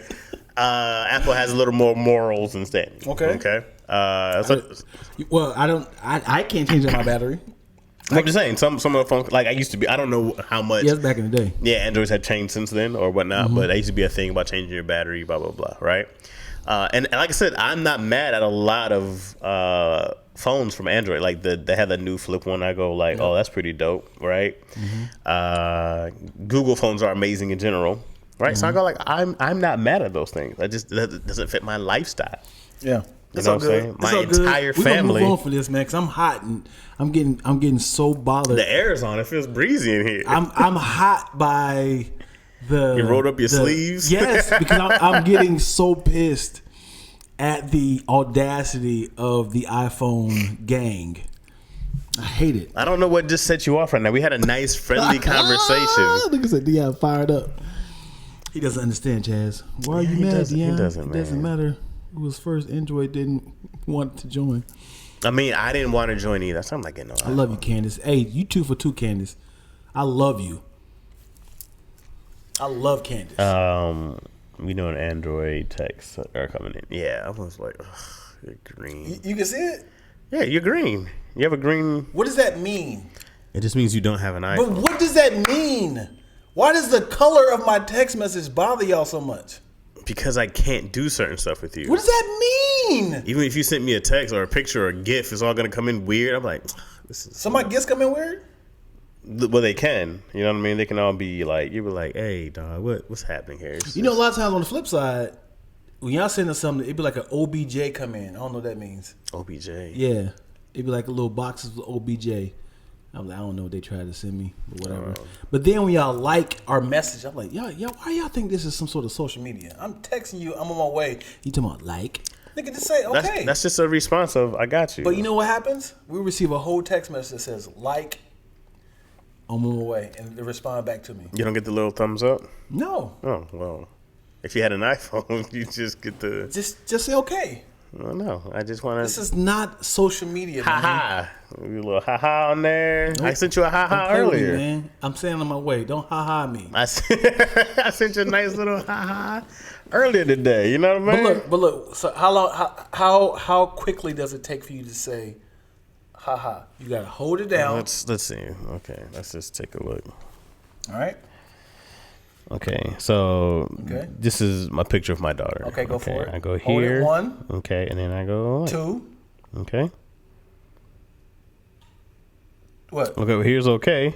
Apple has a little more morals and standing. Okay. I can't change my battery. I'm just saying, some of the phones, like I used to be, I don't know how much. Yeah, back in the day. Yeah, Androids had changed since then or whatnot, but there used to be a thing about changing your battery, blah, blah, blah, right? And like I said, I'm not mad at a lot of phones from Android. Like they had the new flip one. I go like, oh, that's pretty dope, right? Google phones are amazing in general, right? So I go like, I'm not mad at those things. That doesn't fit my lifestyle. Yeah. You know what I'm saying? My entire We're family. We're gonna move on for this, man, because I'm hot and I'm getting so bothered. The air is on. It feels breezy in here. I'm hot by the. You rolled up your sleeves? Yes, because I'm getting so pissed at the audacity of the iPhone gang. I hate it. I don't know what just set you off right now. We had a nice, friendly conversation. Nigga said Dion fired up. He doesn't understand, Chaz. Why are you mad, Dion? He doesn't, man. It doesn't matter. It was first. Android didn't want to join. I mean, I didn't want to join either. So I'm like, no. I love you, Candace. Hey, you 2 for 2, Candace. I love you. I love Candace. We know an Android texts are coming in. Yeah, I was like, ugh, you're green. You can see it? Yeah, you're green. You have a green. What does that mean? It just means you don't have an iPhone. But what does that mean? Why does the color of my text message bother y'all so much? Because I can't do certain stuff with you. What does that mean? Even if you sent me a text or a picture or a GIF, it's all gonna come in weird. I'm like, this is. So my gifts come in weird? Well, they can. You know what I mean? They can all be like, you were like, hey, dog, what's happening here? You know, a lot of times on the flip side, when y'all send us something, it'd be like an OBJ come in. I don't know what that means. OBJ. Yeah. It'd be like a little boxes with OBJ. I'm like, I don't know what they tried to send me, but whatever. But then when y'all like our message, I'm like, yo, why y'all think this is some sort of social media? I'm texting you, I'm on my way. You talking about like? Nigga, just say okay. That's just a response of I got you. But you know what happens? We receive a whole text message that says like, I'm on my way, and they respond back to me. You don't get the little thumbs up? No. Oh, well. If you had an iPhone, you just get the... Just say okay. Well, no, I just want to... This is not social media, man. Ha-ha. A little ha-ha on there. Nope. I sent you a ha-ha earlier. Me, man. I'm saying on my way. Don't ha-ha me. I sent you a nice little ha-ha earlier today. You know what I mean? But look. So how quickly does it take for you to say ha-ha? You got to hold it down. Let's see. Okay, let's just take a look. All right. Okay, so this is my picture of my daughter. Okay, go for it. I go Hold here. it 1. Okay, and then I go 2. Okay. What? Okay, well, here's okay.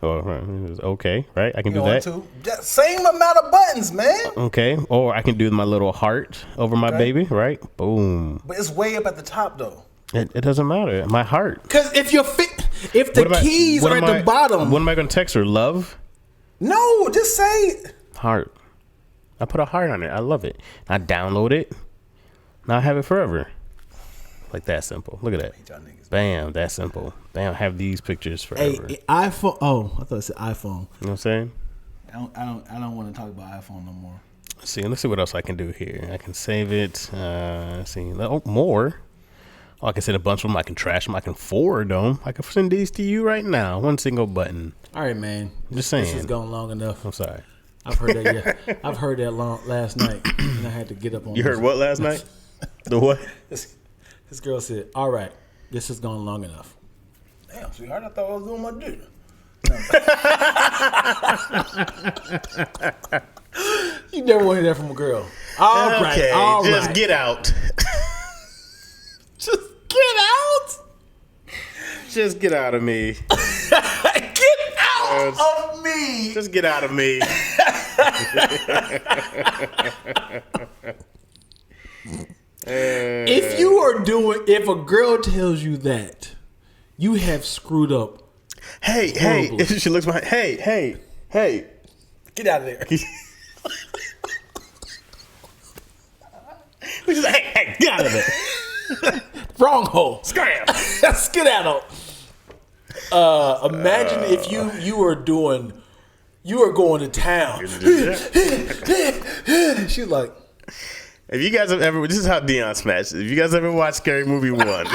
Oh, here's okay, right? I can do that. 2. Same amount of buttons, man. Okay, or I can do my little heart over my baby, right? Boom. But it's way up at the top, though. It doesn't matter. My heart. Because if the keys are at the bottom. What am I going to text her? Love? No, just say heart. I put a heart on it. I love it. I download it. Now I have it forever. Like that simple. Look at that. Bam, that simple. Bam, I have these pictures forever. Hey, iPhone. Oh, I thought it said iPhone. You know what I'm saying? I don't want to talk about iPhone no more. Let's see what else I can do here. I can save it. Let's see. Oh, more. Oh, I can send a bunch of them. I can trash them. I can forward them. I can send these to you right now. One single button. All right, man. Just saying. This has gone long enough. I'm sorry. I've heard that. Yeah, I've heard that last night, and I had to get up on. You heard what last night? The what? This girl said, "All right, this has gone long enough." Damn, sweetheart, I thought I was doing my duty. You never want to hear that from a girl. All right, just get out. Just get out. Just get out of me. Get out of me. Just get out of me. If a girl tells you that, you have screwed up. Hey, she looks behind. Hey. Get out of there. We just like, hey, get out of there. Wrong hole. Scram. Skedaddle. Imagine if you are going to town. She's like, if you guys have ever, this is how Dion smashed. If you guys ever watched Scary Movie 1.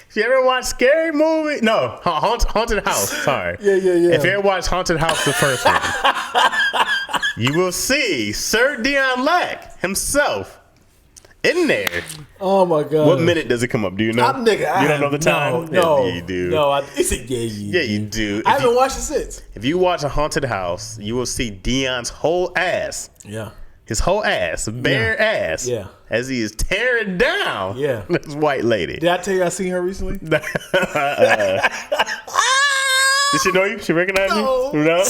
If you ever watched Scary Movie, no, Haunted House, sorry. Yeah. If you ever watched Haunted House, the first one, you will see Sir Dion Lack himself in there. Oh my God. What minute does it come up? Do you know? You don't know the time? No. Yeah, you do. No, you do. I haven't watched it since. If you watch a Haunted House, you will see Dion's whole ass. Yeah. His whole ass, bare ass. Yeah. As he is tearing down this white lady. Did I tell you I seen her recently? Did she know you? She recognized you? No?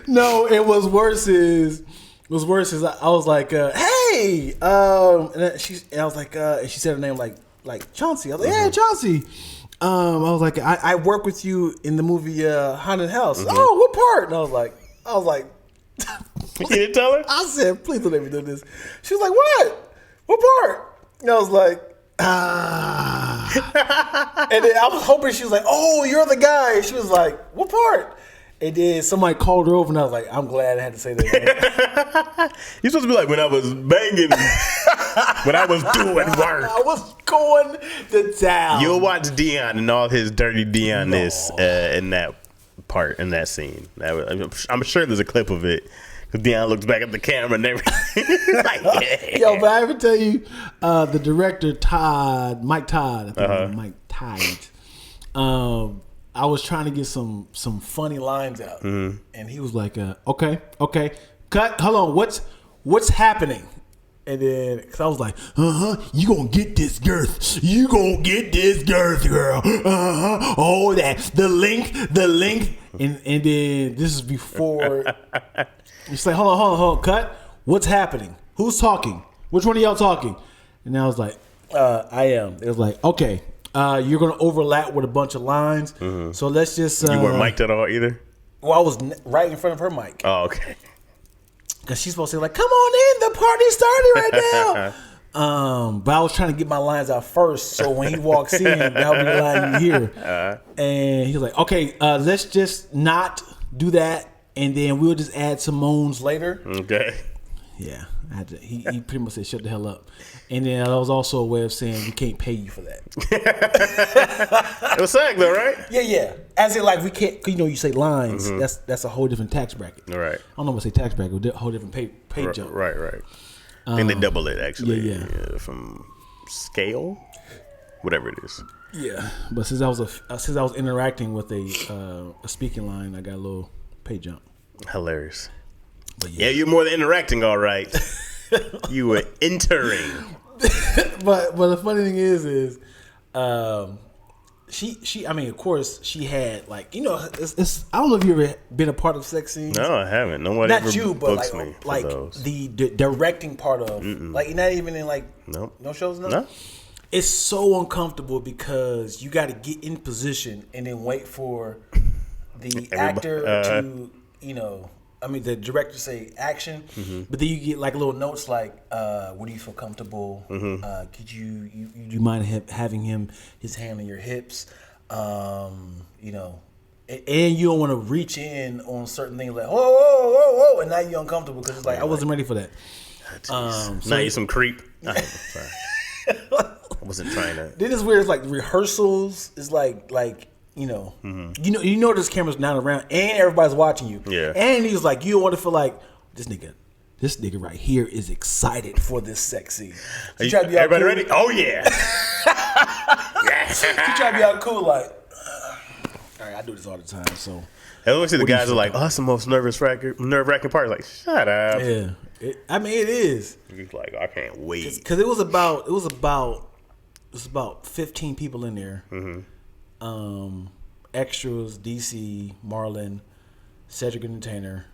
No, it was worse as I was like, hey, hey, and I was like, and she said her name like Chauncey. I was like, yeah, Chauncey. I was like, I work with you in the movie Haunted House. Oh, what part? And I was like, You didn't tell her? I said, please don't let me do this. She was like, what part? And I was like, and then I was hoping she was like, oh, you're the guy. She was like, what part? And then somebody called her over, and I was like, I'm glad I had to say that. You're supposed to be like, when I was banging, when I was doing work. I was going to town. You'll watch Dion and all his dirty Dion-ness in that part, in that scene. I'm sure there's a clip of it. Because Dion looks back at the camera and everything. Like, yeah. Yo, but I ever tell you, the director, Mike Todd, I think Mike Todd, I was trying to get some funny lines out, and he was like, "Okay, cut. Hold on, what's happening?" And then, cause I was like, you gonna get this girth, girl. Oh, the length, and then this is before. It's like, hold on, cut. What's happening? Who's talking? Which one of y'all talking? And I was like, I am. It was like, okay. You're going to overlap with a bunch of lines. So let's just... you weren't mic'd at all either? Well, I was right in front of her mic. Oh, okay. Because she's supposed to say, like, come on in. The party's starting right now. But I was trying to get my lines out first. So when he walks in, that'll be the line you hear. And he was like, okay, let's just not do that. And then we'll just add some moans later. Okay. Yeah. He pretty much said, shut the hell up. And then that was also a way of saying we can't pay you for that. It was SAG though, right? Yeah. As in, like, we can't, you say lines. That's a whole different tax bracket. Right. I don't know what to say tax bracket, a whole different pay jump. Right. I think they double it, actually. Yeah. From scale, whatever it is. Yeah. But since I was interacting with a speaking line, I got a little pay jump. Hilarious. But yeah, you're more than interacting, all right. You were entering. but the funny thing is she I mean, of course she had, like, it's I don't know if you ever been a part of sex scenes. No, I haven't. Nobody not ever you, but books me for like those. the directing part of like, not even in like Nope. no shows. No. It's so uncomfortable because you got to get in position and then wait for the actor to the director say action, but then you get like little notes like, "What do you feel comfortable? Could you mind having his hand on your hips? And you don't want to reach in on certain things like whoa, and now you're uncomfortable because it's like I wasn't ready for that. Now you're some creep. I'm sorry. I wasn't trying to. Then it's weird. It's like rehearsals. It's like. You know this camera's not around and everybody's watching you. Yeah. And he was like, you don't want to feel like this nigga right here is excited for this sex scene. So Everybody cool. Ready? Oh yeah. You try to be out cool like, all right, I do this all the time. So I always see the guys are like, oh, that's the most nerve-wracking part. Like, shut up. Yeah. It is. He's like, I can't wait. Because it was about 15 people in there. Extras, DC, Marlon, Cedric Entertainer,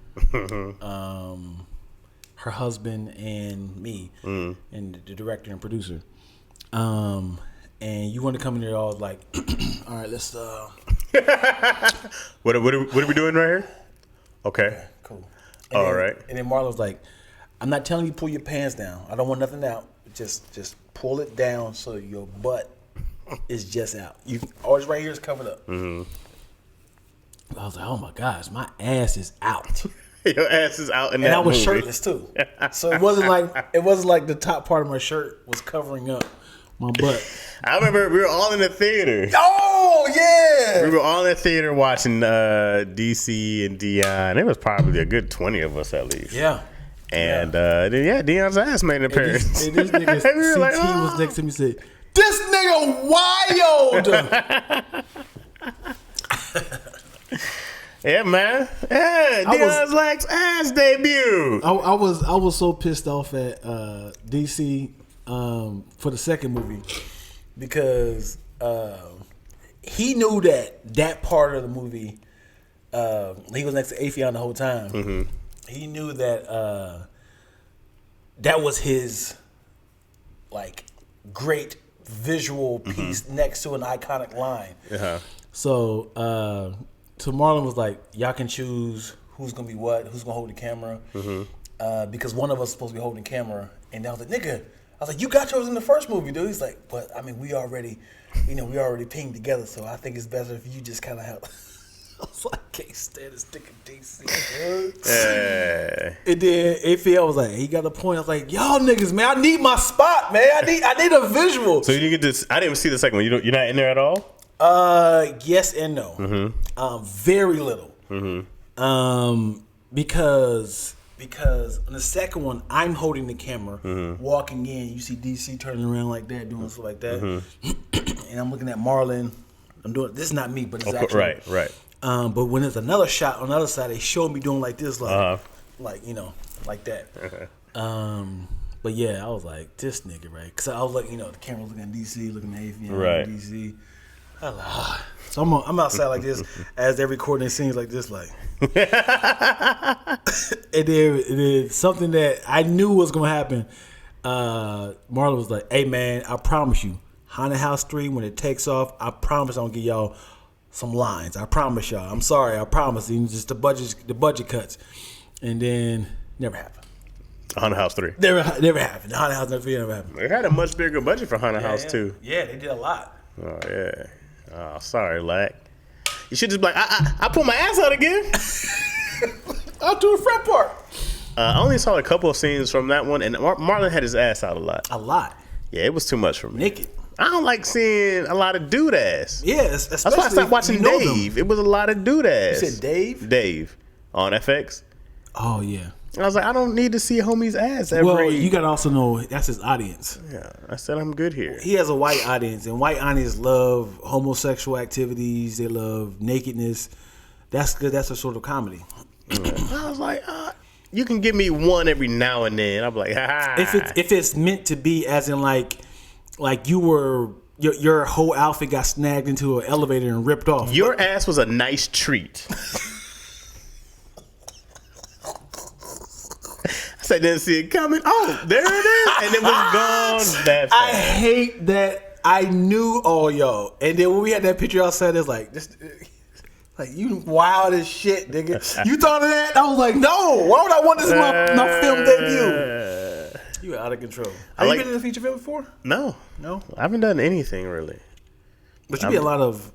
her husband, and me, and the director and producer. And you want to come in there all like, all right, let's. What are we doing right here? Okay, cool. All right. And then Marlon was like, I'm not telling you pull your pants down. I don't want nothing out. Just pull it down so your butt. It's just out. Always right here is covered up. I was like, oh my gosh, my ass is out. Your ass is out, and I was shirtless too. So it wasn't like the top part of my shirt was covering up my butt. I remember we were all in the theater. Oh yeah, we were all in the theater watching DC and Dion. There was probably a good 20 of us at least. Yeah. And then Dion's ass made an appearance. And this nigga CT like, was next to me and said, this nigga wild. Yeah, man. Yeah, Dion's Lax ass debut. I was so pissed off at DC for the second movie because he knew that part of the movie. He was next to Afion the whole time. He knew that that was his like great visual piece next to an iconic line. So Marlon was like, y'all can choose who's gonna be what, who's gonna hold the camera, because one of us is supposed to be holding the camera. And I was like, nigga, I was like, you got yours in the first movie, dude. He's like, but I mean, we already pinged together, so I think it's better if you just kind of help. I was like, I can't stand this nigga DC. And then AFL was like, he got a point. I was like, y'all niggas, man, I need my spot, man. I need a visual. So you didn't get this. I didn't see the second one. You're not in there at all. Yes and no. Very little. Because on the second one, I'm holding the camera, walking in. You see DC turning around like that, doing stuff like that, and I'm looking at Marlon. I'm doing this. Is not me, but it's actually right. But when there's another shot on the other side, they show me doing like this, like like that. But yeah, I was like, this nigga, right? Because I was like, the camera looking at DC, looking at AFM, right. DC. I was like, so I'm outside like this as they're recording scenes like this, like. And then something that I knew was gonna happen. Marlon was like, "Hey man, I promise you, Haunted House 3 when it takes off, I promise I'm gonna give y'all some lines. I promise y'all. I'm sorry, I promise. And just the budget cuts, and then never happened. Haunted House 3 never happened. Haunted House 3 never happened. They had a much bigger budget for Haunted House 2. Yeah, they did a lot. Oh yeah. Oh, sorry, Lack. You should just be like, I pulled my ass out again. I'll do a front part. I only saw a couple of scenes from that one, and Marlon had his ass out a lot. A lot. Yeah, it was too much for me. Naked. I don't like seeing a lot of dude ass. Yeah, especially that's why I stopped watching Dave. It was a lot of dude ass. You said Dave? Dave on FX. Oh yeah. I was like, I don't need to see a homie's ass every. Well, you gotta also know that's his audience. Yeah, I said I'm good here. He has a white audience, and white audience love homosexual activities. They love nakedness. That's good. That's a sort of comedy. I was like, you can give me one every now and then. I'm like, ha. If it's meant to be, as in like you were your whole outfit got snagged into an elevator and ripped off. Your ass was a nice treat. I didn't see it coming. Oh, there it is. And it was gone that fast. I hate that I knew all y'all. And then when we had that picture outside, it's like, you wild as shit, nigga. You thought of that? I was like, no. Why would I want this in my film debut? You out of control. Have you been in a feature film before? No. I haven't done anything really. But you be a lot of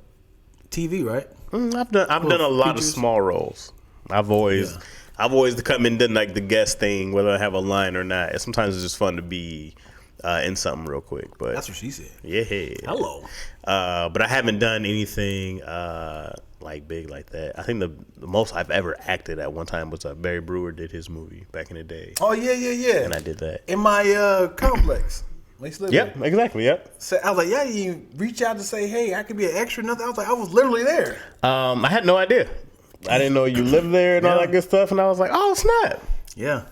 TV, right? I've done a lot of small roles. I've always come and done like the guest thing, whether I have a line or not. Sometimes it's just fun to be in something real quick. But that's what she said. Yeah. Hello. But I haven't done anything like big like that. I think the most I've ever acted at one time was Barry Brewer did his movie back in the day. Oh yeah. And I did that in my complex. Yep, exactly. Yep. So I was like, yeah, you reach out to say, hey, I could be an extra. Nothing. I was like, I was literally there. I had no idea. I didn't know you lived there and all that good stuff, and I was like, "Oh snap!" Yeah.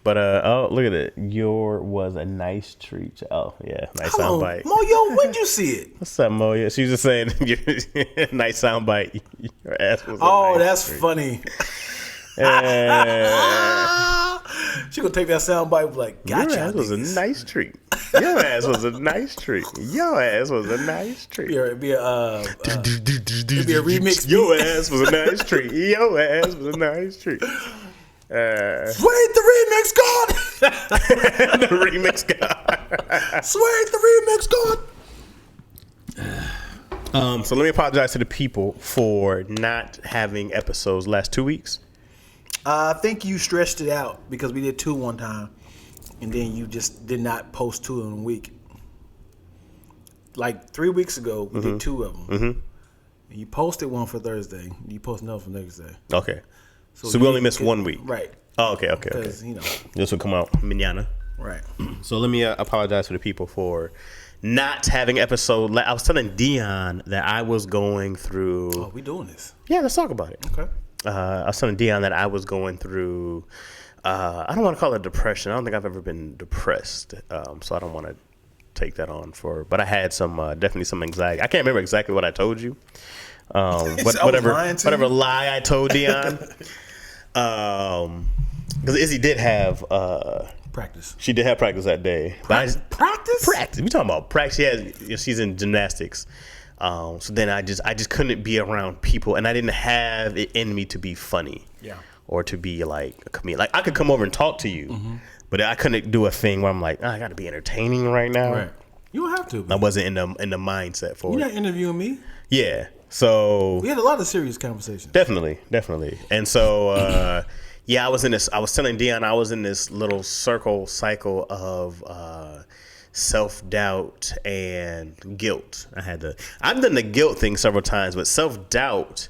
But oh, look at it. Your was a nice treat. Oh yeah, nice soundbite. Moyo, when'd you see it? What's up, Moyo? She was just saying, nice soundbite. Your ass was. That's treat. Funny. She gonna take that soundbite and be like, gotcha. Your ass was a nice treat. Your ass was a nice treat. Your ass was a nice treat. It'd be a remix. Your ass was a nice treat. Your ass was a nice treat. Sweet the remix god. The remix god. Sweet the remix god. So let me apologize to the people for not having episodes last 2 weeks. I think you stretched it out because we did 2 one time, and then you just did not post 2 in a week. Like 3 weeks ago, we did 2 of them. You posted one for Thursday. You posted another for Thursday. Okay. So we only missed 1 week. Right. Oh, okay. Because, this will come out mañana. Right. So let me apologize to the people for not having episode. I was telling Dion that I was going through. Oh, we doing this? Yeah, let's talk about it. Okay. I was telling Dion that I was going through. I don't want to call it depression. I don't think I've ever been depressed. So I don't want to take that on but I had definitely some anxiety. I can't remember exactly what I told you. Whatever lie I told Dion. Because Izzy did have Practice. She did have practice that day. But Practice? Practice. We talking about practice. She's in gymnastics. So then I just couldn't be around people, and I didn't have it in me to be funny. Yeah. Or to be like a comedian. Like I could come over and talk to you, but I couldn't do a thing where I'm like, I got to be entertaining right now. Right. You don't have to. I wasn't in the mindset for You're it. not interviewing me. Yeah. So We had a lot of serious conversations. definitely. And so I was telling Dion I was in this little cycle of self-doubt and guilt. I've done the guilt thing several times, but self-doubt,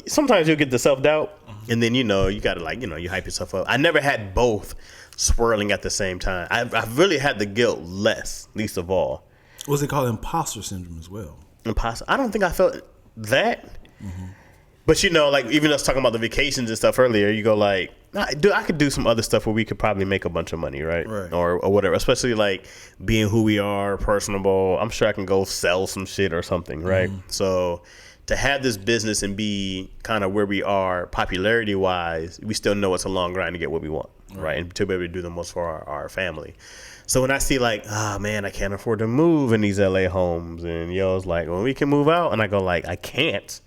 sometimes you'll get the self-doubt and then, you got to you hype yourself up. I never had both swirling at the same time. I've really had the guilt least of all. What's it called? Imposter syndrome as well. Imposter. I don't think I felt that. But even us talking about the vacations and stuff earlier, you go like, I could do some other stuff where we could probably make a bunch of money, right? Or whatever. Especially like being who we are, personable. I'm sure I can go sell some shit or something, right? So to have this business and be kind of where we are popularity wise, we still know it's a long grind to get what we want, right? And to be able to do the most for our family. So when I see like, man, I can't afford to move in these LA homes, and Yo's like, well, we can move out, and I go like, I can't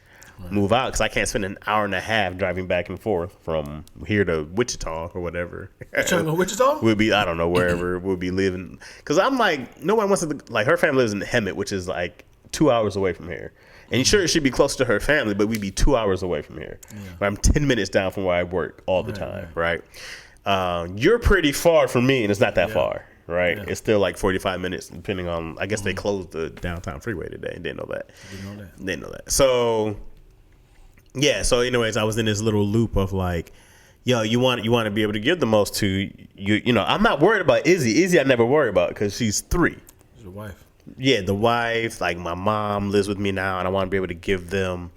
move out because I can't spend an hour and a half driving back and forth from here to Wichita or whatever. You trying to go to Wichita? We'll be, I don't know, wherever we'll be living. Because I'm like, no one wants to, like, her family lives in Hemet, which is like 2 hours away from here. And sure, it should be close to her family, but we'd be 2 hours away from here. Yeah. I'm 10 minutes down from where I work all the time, right? You're pretty far from me, and it's not that far, right? Yeah. It's still like 45 minutes, depending on, I guess they closed the downtown freeway today. Didn't know that. Didn't know that. So, yeah, so anyways, I was in this little loop of like, yo, you want to be able to give the most to, I'm not worried about Izzy. Izzy I never worry about because she's 3. She's your wife. Yeah, the wife, like my mom lives with me now, and I want to be able to give them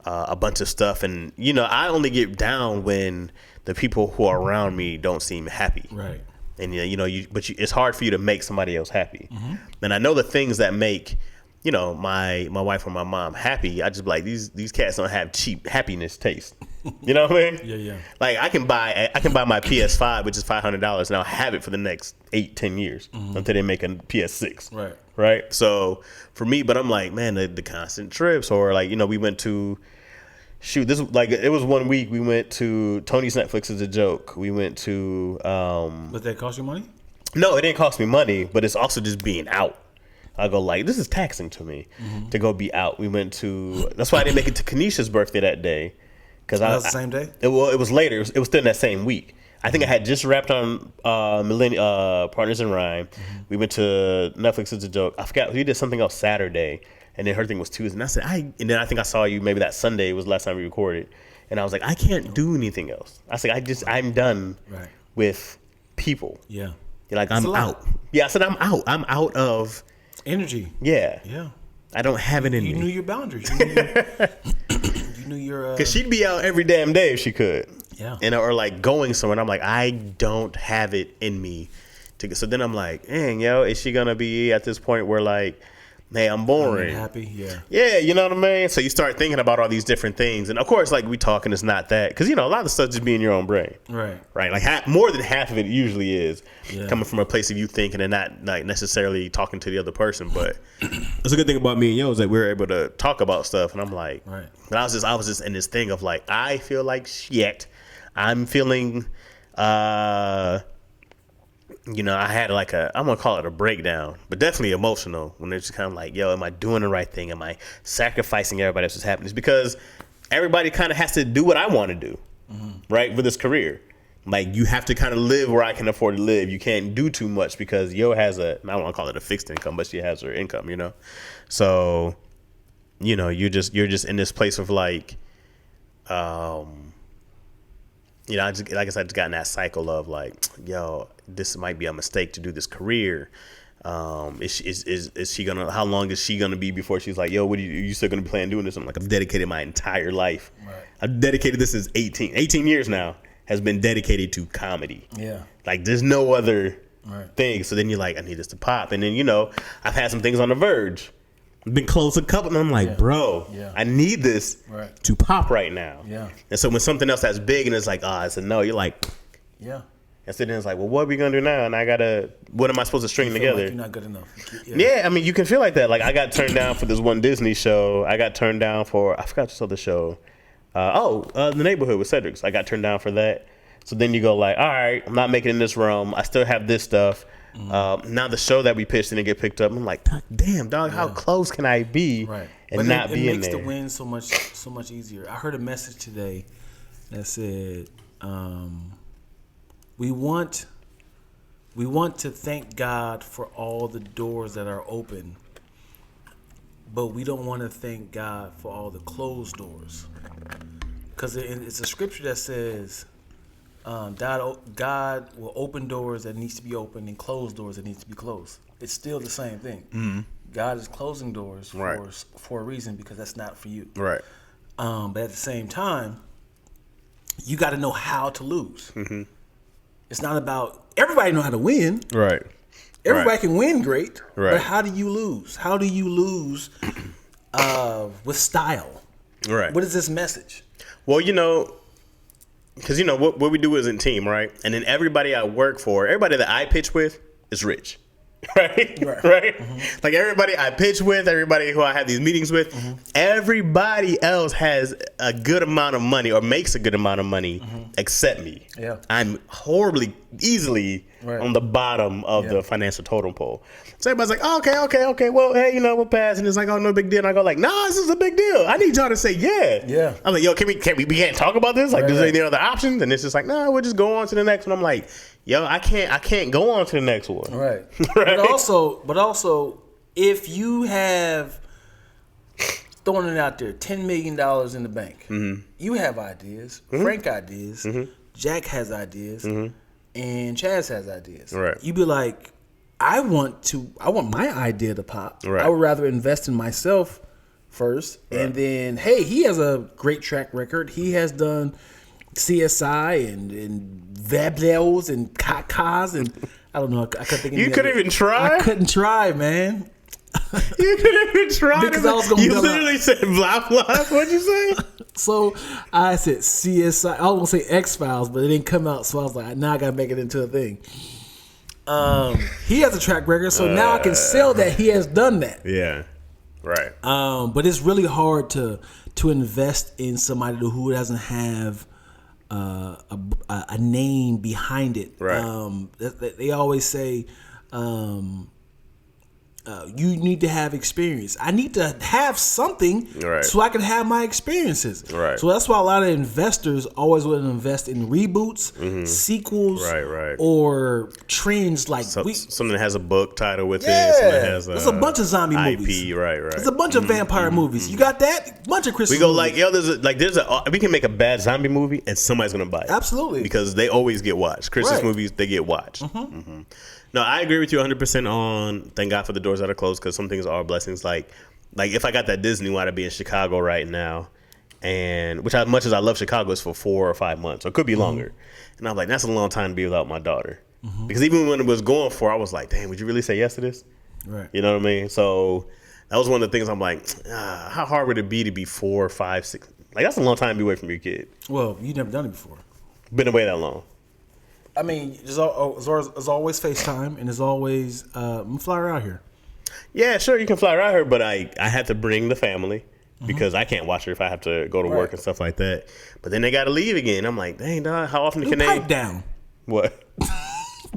a bunch of stuff. And, I only get down when the people who are around me don't seem happy. Right. And, it's hard for you to make somebody else happy. And I know the things that make, my wife or my mom happy. I just be like, these cats don't have cheap happiness taste. You know what I mean? Yeah. Like I can buy my PS5, which is $500, and I'll have it for the next 8-10 years until they make a PS6. Right. So for me, but I'm like, man, the constant trips, or like, we went to this, like, it was 1 week we went to Tony's Netflix is a joke. We went to But that cost you money? No, it didn't cost me money, but it's also just being out. I go like, this is taxing to me to go be out. We went to, that's why I didn't make it to Kanisha's birthday that day. Cause that was the same day? It was later. It was still in that same week. I think I had just wrapped on Partners in Rhyme. We went to Netflix is a joke. I forgot, we did something else Saturday, and then her thing was Tuesday. And I said, and then I think I saw you maybe that Sunday was the last time we recorded. And I was like, I can't do anything else. I said, I'm done with people. Yeah. Like, I'm out. Yeah, I said, I'm out. I'm out of energy. Yeah. I don't have it in me. You knew your boundaries. You knew your... Because she'd be out every damn day if she could. Yeah. Or like going somewhere, and I'm like, I don't have it in me to. So then I'm like, dang, is she gonna be at this point where like, hey, I'm boring, happy, yeah, you know what I mean? So you start thinking about all these different things, and of course, like we talking, it's not that, because a lot of the stuff just be in your own brain, right? Like more than half of it usually is coming from a place of you thinking and not like necessarily talking to the other person. But that's a good thing about me and Yo is that we're able to talk about stuff, and I'm like, but I was just in this thing of like, I feel like shit. I'm feeling, I had like I'm going to call it a breakdown, but definitely emotional when they're just kind of like, yo, am I doing the right thing? Am I sacrificing everybody else's happiness? Because everybody kind of has to do what I want to do, right, with this career. Like, you have to kind of live where I can afford to live. You can't do too much because Yo has I don't want to call it a fixed income, but she has her income, So, you're just in this place of like, I just got in that cycle of like, yo, this might be a mistake to do this career. Is she gonna? How long is she gonna be before she's like, yo, what are you still gonna be planning doing this? I'm like, I've dedicated my entire life. I've dedicated this as 18 years now has been dedicated to comedy. Yeah, like there's no other thing. So then you're like, I need this to pop, and then I've had some things on the verge. Been close a couple, and I'm like, bro, I need this to pop right now. Yeah. And so when something else that's big and it's like, it's a no, you're like, and And so then it's like, well, what are we gonna do now? And what am I supposed to string together? Like you're not good enough. Yeah, I mean, you can feel like that. Like I got turned down for this one Disney show. I got turned down for, I forgot this other show. The Neighborhood with Cedric's. I got turned down for that. So then you go like, all right, I'm not making it in this realm. I still have this stuff. Now the show that we pitched didn't get picked up. I'm like, damn, dog, how close can I be and not be in there? It makes the win so much easier. I heard a message today that said, we want to thank God for all the doors that are open, but we don't want to thank God for all the closed doors. Because it's a scripture that says, God will open doors that needs to be open and close doors that needs to be closed. It's still the same thing. Mm-hmm. God is closing doors for a reason, because that's not for you. Right. But at the same time, you got to know how to lose. Mm-hmm. It's not about everybody know how to win. Right. Everybody can win great. Right. But how do you lose? How do you lose with style? Right. What is this message? Well, because what we do is in team, right? And then everybody I work for, everybody that I pitch with is rich. Right? Mm-hmm. Like everybody I pitch with, everybody who I have these meetings with, everybody else has a good amount of money or makes a good amount of money except me. Yeah. I'm horribly, easily on the bottom of the financial totem pole. So everybody's like, oh, okay. Well, hey, we'll pass. And it's like, oh, no big deal. And I go like, nah, this is a big deal. I need y'all to say yeah. Yeah. I'm like, yo, we can't talk about this? Like, there's any other options? And it's just like, nah, we'll just go on to the next one. I'm like, yo, I can't go on to the next one. Right. But also, if you have throwing it out there, $10 million in the bank, you have ideas. Frank ideas. Jack has ideas. And Chaz has ideas. Right. You be like, I want my idea to pop. Right. I would rather invest in myself first, and then, hey, he has a great track record. He has done CSI and Vabels and Kakas and I don't know. I couldn't think of You couldn't even try? I couldn't try, man. You couldn't even try? Because I was going You literally said blah, blah. What'd you say? So I said CSI. I was going to say X-Files, but it didn't come out. So I was like, now I got to make it into a thing. He has a track record, so now I can sell that he has done that. Yeah, right. But it's really hard to invest in somebody who doesn't have a name behind it. Right. They always say you need to have experience. I need to have something so I can have my experiences. Right. So that's why a lot of investors always want to invest in reboots, sequels, or trends like something that has a book title with it. Something that has there's a bunch of zombie IP, movies. Right. There's a bunch of vampire movies. You got that? Bunch of Christmas. We go movies. like, yo, we can make a bad zombie movie and somebody's gonna buy it. Absolutely, because they always get watched. Christmas movies, they get watched. No, I agree with you 100% on thank God for the doors that are closed, because some things are blessings. Like if I got that Disney one, I'd be in Chicago right now, and which as much as I love Chicago, is for 4 or 5 months, or it could be longer. And I'm like, that's a long time to be without my daughter, because even when it was going for, I was like, damn, would you really say yes to this? Right. You know what I mean? So that was one of the things I'm like, how hard would it be to be 4, 5, 6? Like that's a long time to be away from your kid. Well, you've never done it before. Been away that long. I mean, there's always FaceTime, and there's always I'm gonna fly her out here. Yeah, sure, you can fly her out here, but I had to bring the family because I can't watch her if I have to go to work and stuff like that. But then they got to leave again. I'm like, dang, dog, how often can they? Pipe down. What?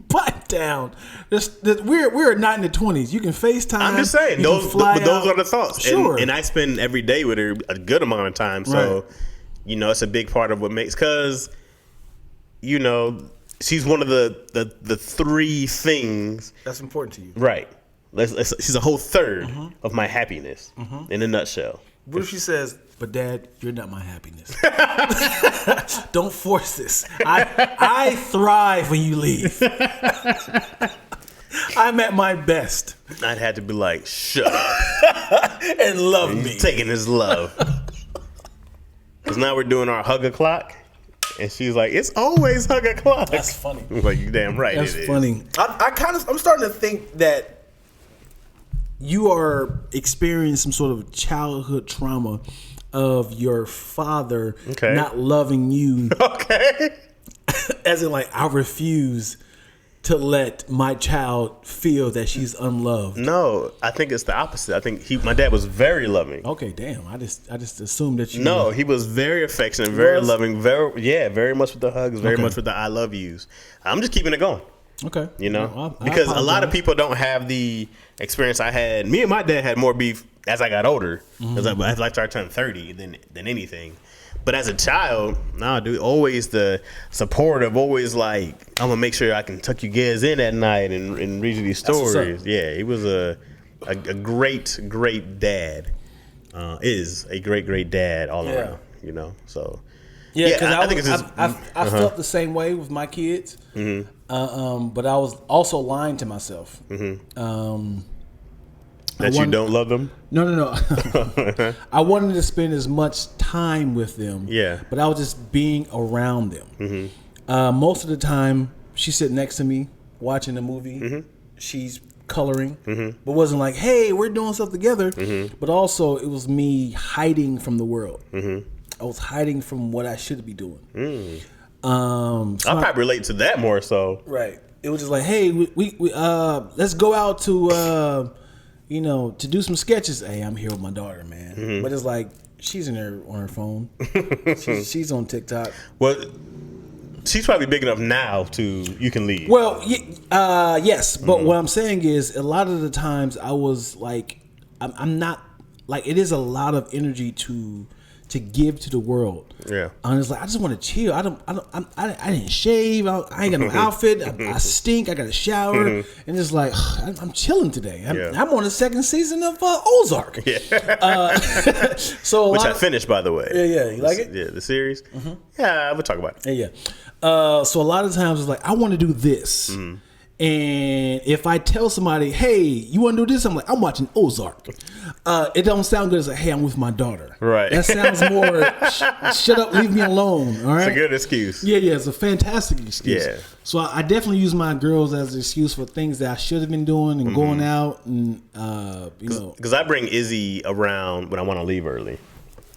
Pipe down. We're not in the 20s. You can FaceTime. I'm just saying, those are the thoughts. Sure. And I spend every day with her a good amount of time, so it's a big part of what makes, because she's one of the three things that's important to you. Right. She's a whole third of my happiness in a nutshell. What if she says, but Dad, you're not my happiness. Don't force this. I thrive when you leave. I'm at my best. I'd have to be like, shut up. And love me. Taking his love. Because now we're doing our hug o'clock. And she's like, it's always hug o'clock. That's funny. I'm like, you damn right. That's funny. I'm starting to think that you are experiencing some sort of childhood trauma of your father not loving you. Okay. As in, like, I refuse to let my child feel that she's unloved. No, I think it's the opposite. I think my dad was very loving. Okay, damn. I just assumed that you. No, he was very affectionate, very loving, very much with the hugs, very much with the I love yous. I'm just keeping it going. Okay. You know, well, because a lot of people don't have the experience I had. Me and my dad had more beef as I got older, as I started turning 30 than anything. But as a child, nah, dude, always the supportive, always like, I'm gonna make sure I can tuck you guys in at night and read you these stories. Yeah, he was a great dad. Is a great dad all around. You know, so yeah, because I think it's I felt the same way with my kids. But I was also lying to myself. That you don't love them? No. I wanted to spend as much time with them. Yeah. But I was just being around them. Most of the time, she's sitting next to me watching a movie. She's coloring, but wasn't like, hey, we're doing stuff together. But also, it was me hiding from the world. I was hiding from what I should be doing. So I'll probably relate to that more so. Right. It was just like, hey, we let's go out to to do some sketches. Hey, I'm here with my daughter, man. But it's like she's in there on her phone. she's on TikTok. Well, she's probably big enough now to you can leave. Well, yes, but what I'm saying is a lot of the times I was like, I'm not like, it is a lot of energy to give to the world. Yeah. And it's like, I just want to chill. I didn't shave. I ain't got no outfit. I stink. I got to shower. And it's like, I'm chilling today. I'm on the second season of Ozark. Yeah. Which I finished, by the way. Yeah. You like it? Yeah, the series. Yeah, we'll talk about it. Yeah. So a lot of times it's like, I want to do this. And if I tell somebody, hey, you want to do this? I'm like, I'm watching Ozark. It don't sound good as like, hey, I'm with my daughter. Right. That sounds more, shut up, leave me alone. All right. It's a good excuse. Yeah. It's a fantastic excuse. Yeah. So I definitely use my girls as an excuse for things that I should have been doing and going out and, Because I bring Izzy around when I want to leave early.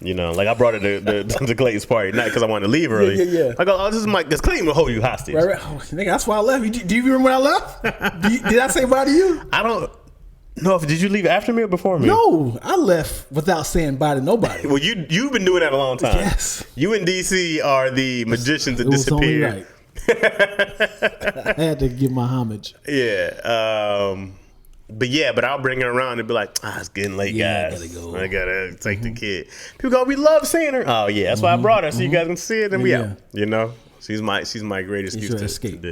You know, like I brought her to Clayton's party, not because I wanted to leave early. Yeah. I go, this is because Clayton will hold you hostage. Right. Oh, nigga, that's why I left. Do you remember when I left? Did I say bye to you? I don't know. Did you leave after me or before me? No, I left without saying bye to nobody. Well, you've been doing that a long time. Yes. You and DC are the magicians that disappear. Only right. I had to give my homage. Yeah. But I'll bring her around and be like, it's getting late, guys. I gotta take the kid. People go, we love seeing her. Oh yeah, that's why I brought her so you guys can see it and we out. You know, she's my greatest excuse to escape.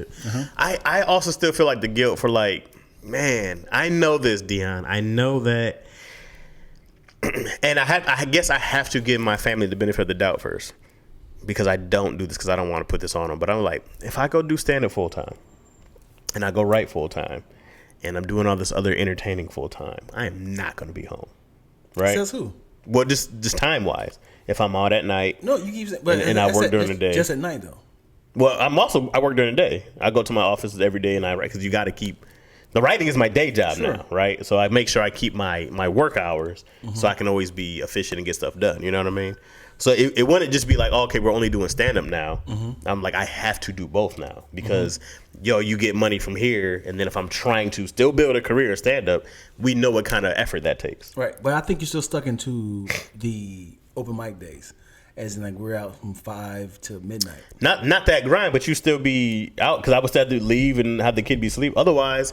I also still feel like the guilt for like, man, I know this, Dion. I know that, and I guess I have to give my family the benefit of the doubt first because I don't do this because I don't want to put this on them. But I'm like, if I go do stand up full time and I go write full time. And I'm doing all this other entertaining full time, I am not going to be home, right? Says who? Well, just time wise. If I'm out at night, no, you keep saying, but and I work during the day. Just at night though. Well, I work during the day. I go to my office every day and I write because you got to keep. The writing is my day job now, right? So I make sure I keep my work hours so I can always be efficient and get stuff done. You know what I mean? So it wouldn't just be like, okay, we're only doing stand up now. I'm like, I have to do both now because you get money from here, and then if I'm trying to still build a career in stand up, we know what kind of effort that takes. Right, but I think you're still stuck into the open mic days, as in like we're out from 5 to midnight. Not that grind, but you still be out because I would still have to leave and have the kid be asleep. Otherwise,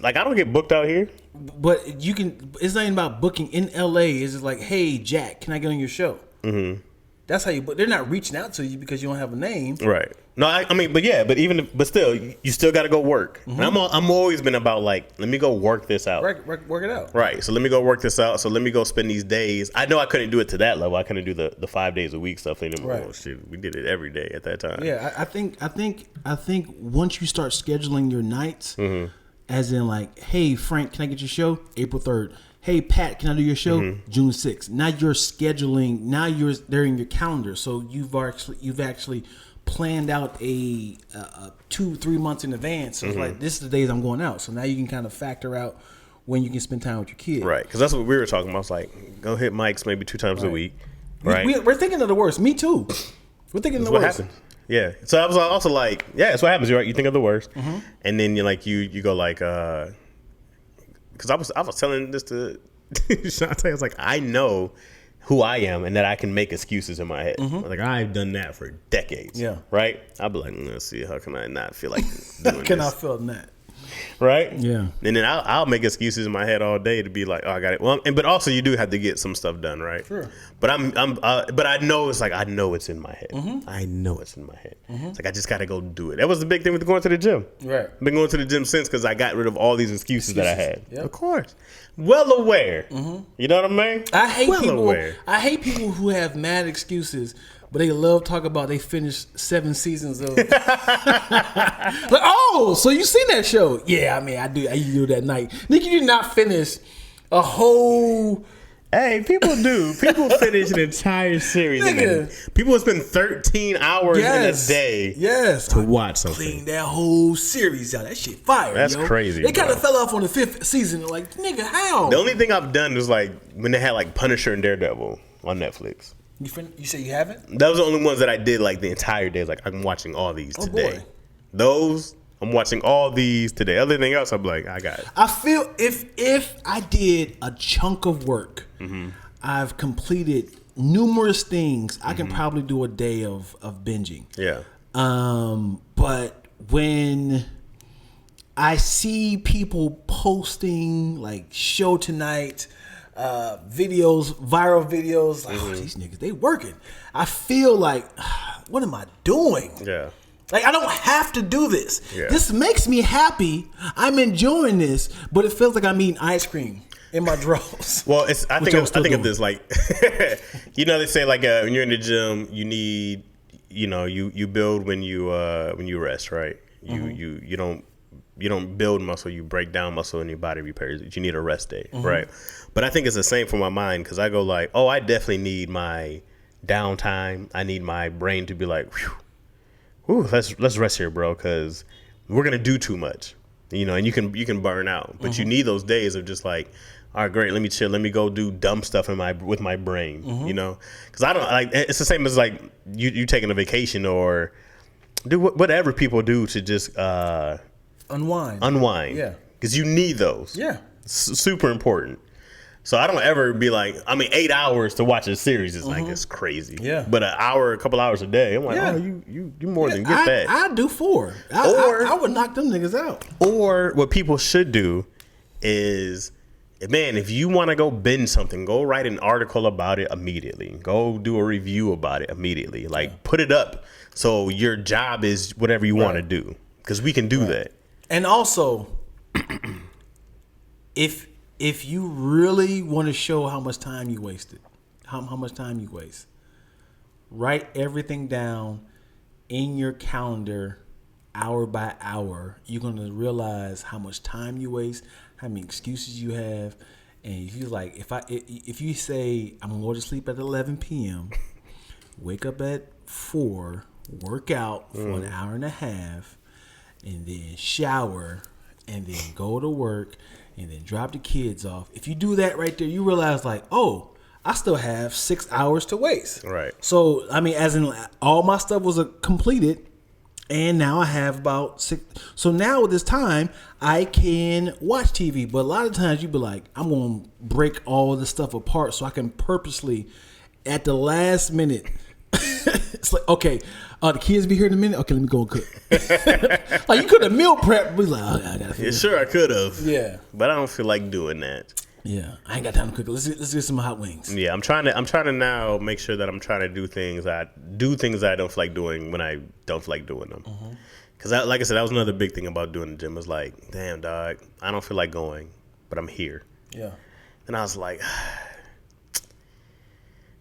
like I don't get booked out here. But you can. It's not even about booking in LA. It's just like, hey, Jack, can I get on your show? That's how you. But they're not reaching out to you because you don't have a name, right? No, I mean, but still, you still got to go work. And I'm always been about like, let me go work this out, work it out, right? So let me go work this out. So let me go spend these days. I know I couldn't do it to that level. I couldn't do the 5 days a week stuff anymore. Right. Oh, shit, we did it every day at that time. Yeah, I think once you start scheduling your nights, as in like, hey Frank, can I get your show April 3rd? Hey Pat, can I do your show June 6th? Now you're scheduling. Now they're in your calendar, so you've actually planned out a 2-3 months in advance. So it's like, this is the days I'm going out. So now you can kind of factor out when you can spend time with your kid. Right, because that's what we were talking about. It's like, go hit mics maybe 2 times a week. Right, we're thinking of the worst. Me too. We're thinking of the worst. What happened? Yeah. So I was also like, yeah, that's what happens. You're right. You think of the worst, and then you go like, because I was telling this to Shantae. I was like, I know who I am and that I can make excuses in my head. Like I've done that for decades. Yeah. Right. I'll be like, let's see, how can I not feel like doing Can this? I feel that? Right. Yeah. And then I'll make excuses in my head all day to be like, oh, I got it. Well, but also you do have to get some stuff done, right? Sure. But but I know it's like I know it's in my head. I know it's in my head. It's like I just got to go do it. That was the big thing with going to the gym. Right. I've been going to the gym since because I got rid of all these excuses that I had. Yep. Of course. Well aware. You know what I mean? I hate people. Aware. I hate people who have mad excuses, but they love talk about they finished 7 seasons of. Like, oh, so you seen that show? Yeah, I mean, I do. I used to do that night. Nigga, you did not finish a whole. Hey, people do. People finish an entire series. Nigga. People spend 13 hours in a day to watch something. Clean that whole series out. That shit fire. That's crazy, They kind bro. of fell off on the 5th season. Like, nigga, how? The only thing I've done was like when they had like Punisher and Daredevil on Netflix. You say you haven't? That was the only ones that I did like the entire day. Like I'm watching all these today. Boy. Those I'm watching all these today. Everything else I'm like I got it. I feel if I did a chunk of work, I've completed numerous things. I can probably do a day of binging. Yeah. But when I see people posting like show tonight, videos, viral videos, like, oh, these niggas, they working. I feel like, what am I doing? Yeah. Like, I don't have to do this. Yeah. This makes me happy. I'm enjoying this, but it feels like I'm eating ice cream in my drawers. Well, I think of doing. this like, you know, they say like when you're in the gym, you need, you build when you rest, right? You don't build muscle, you break down muscle and your body repairs it. You need a rest day, right? But I think it's the same for my mind because I go like, oh, I definitely need my downtime. I need my brain to be like, whew. Ooh, let's rest here, bro, because we're gonna do too much, and you can burn out. But you need those days of just like, all right, great, let me chill, let me go do dumb stuff with my brain, because I don't like. It's the same as like you taking a vacation or do whatever people do to just Unwind, yeah, because you need those, yeah, super important. So I don't ever be like, 8 hours to watch a series is like, it's crazy. Yeah. But a couple hours a day, I'm like, oh, you more than get that. I do 4. I would knock them niggas out. Or what people should do is, man, if you want to go binge something, go write an article about it immediately. Go do a review about it immediately. Like, put it up so your job is whatever you want to do. Because we can do that. And also, if you really want to show how much time you wasted, how much time you waste, write everything down in your calendar hour by hour. You're going to realize how much time you waste, how many excuses you have. And if you like, if you say, I'm going to go to sleep at 11 p.m., wake up at 4, work out for an hour and a half, and then shower, and then go to work, and then drop the kids off. If you do that right there, you realize like, oh, I still have 6 hours to waste. Right. So, as in all my stuff was completed, and now I have about 6. So now with this time, I can watch TV. But a lot of times you be like, I'm going to break all the stuff apart so I can purposely, at the last minute, it's like, okay, the kids be here in a minute. Okay, let me go and cook. Like, you could have meal prepped. But like, oh, I gotta Sure, I could have. Yeah. But I don't feel like doing that. Yeah, I ain't got time to cook. Let's get some hot wings. Yeah, I'm trying to now make sure that I'm trying to do things that I don't feel like doing when I don't feel like doing them. Because like I said, that was another big thing about doing the gym. Was like, damn, dog, I don't feel like going, but I'm here. Yeah. And I was like,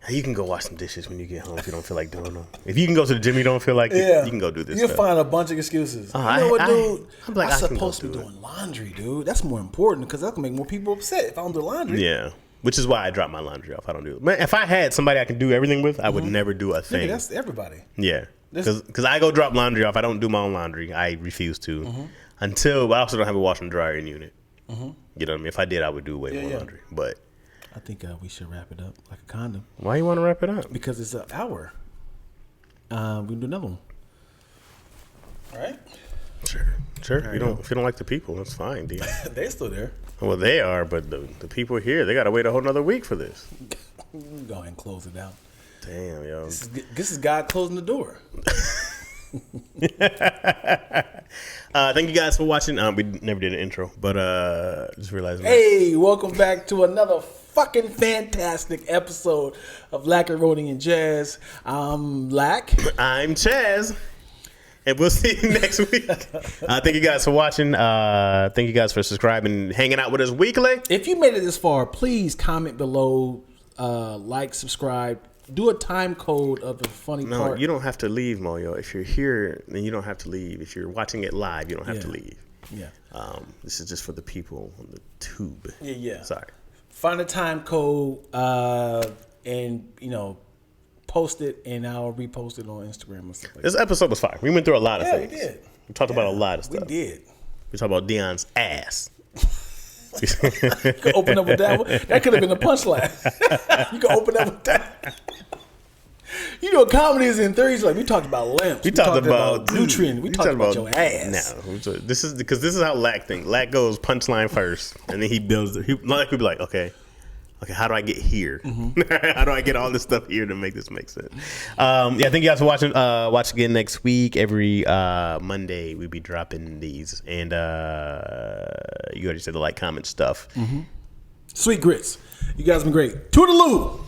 you can go wash some dishes when you get home if you don't feel like doing them. If you can go to the gym, you don't feel like it, you can go do this. You'll stuff. find a bunch of excuses. You know what, dude? I'm supposed to be doing laundry, dude. That's more important because that can make more people upset if I don't do laundry. Yeah. Which is why I drop my laundry off. I don't do it. Man, if I had somebody I can do everything with, I would never do a thing. Nigga, that's everybody. Yeah. Because I go drop laundry off. I don't do my own laundry. I refuse to. But I also don't have a washer and dryer unit. You know what I mean? If I did, I would do way more laundry. But I think we should wrap it up like a condom. Why you want to wrap it up? Because it's an hour. We can do another one. Right? Sure. If you don't like the people, that's fine, Dion. They still there. Well, they are, but the people here, they got to wait a whole nother week for this. Go ahead and close it out. Damn, yo. This is God closing the door. Thank you guys for watching. We never did an intro, but just realized. Hey, welcome back to another fucking fantastic episode of Lackaroni and Chaz. I'm Lack. I'm Chaz. And we'll see you next week. Thank you guys for watching. Thank you guys for subscribing and hanging out with us weekly. If you made it this far, please comment below, like, subscribe. Do a time code of the funny part. No, you don't have to leave, Moyo. If you're here, then you don't have to leave. If you're watching it live, you don't have to leave. Yeah. This is just for the people on the tube. Yeah. Sorry. Find a time code and, post it, and I'll repost it on Instagram and stuff like that. This episode was fire. We went through a lot of things. We did. We talked about a lot of stuff. We did. We talked about Dion's ass. You could open up with that one. That could have been a punchline. You could open up with that. Comedy is in threes. Like, we talked about limps. We talked about nutrients. We talked about your ass. No, this is how Lack thinks. Lack goes punchline first, and then he builds it. Lack would be like, okay, how do I get here? Mm-hmm. How do I get all this stuff here to make this make sense? Thank you guys for watching. Watch again next week. Every Monday we'll be dropping these, and you already said the like, comment stuff. Mm-hmm. Sweet grits. You guys have been great. Toodaloo.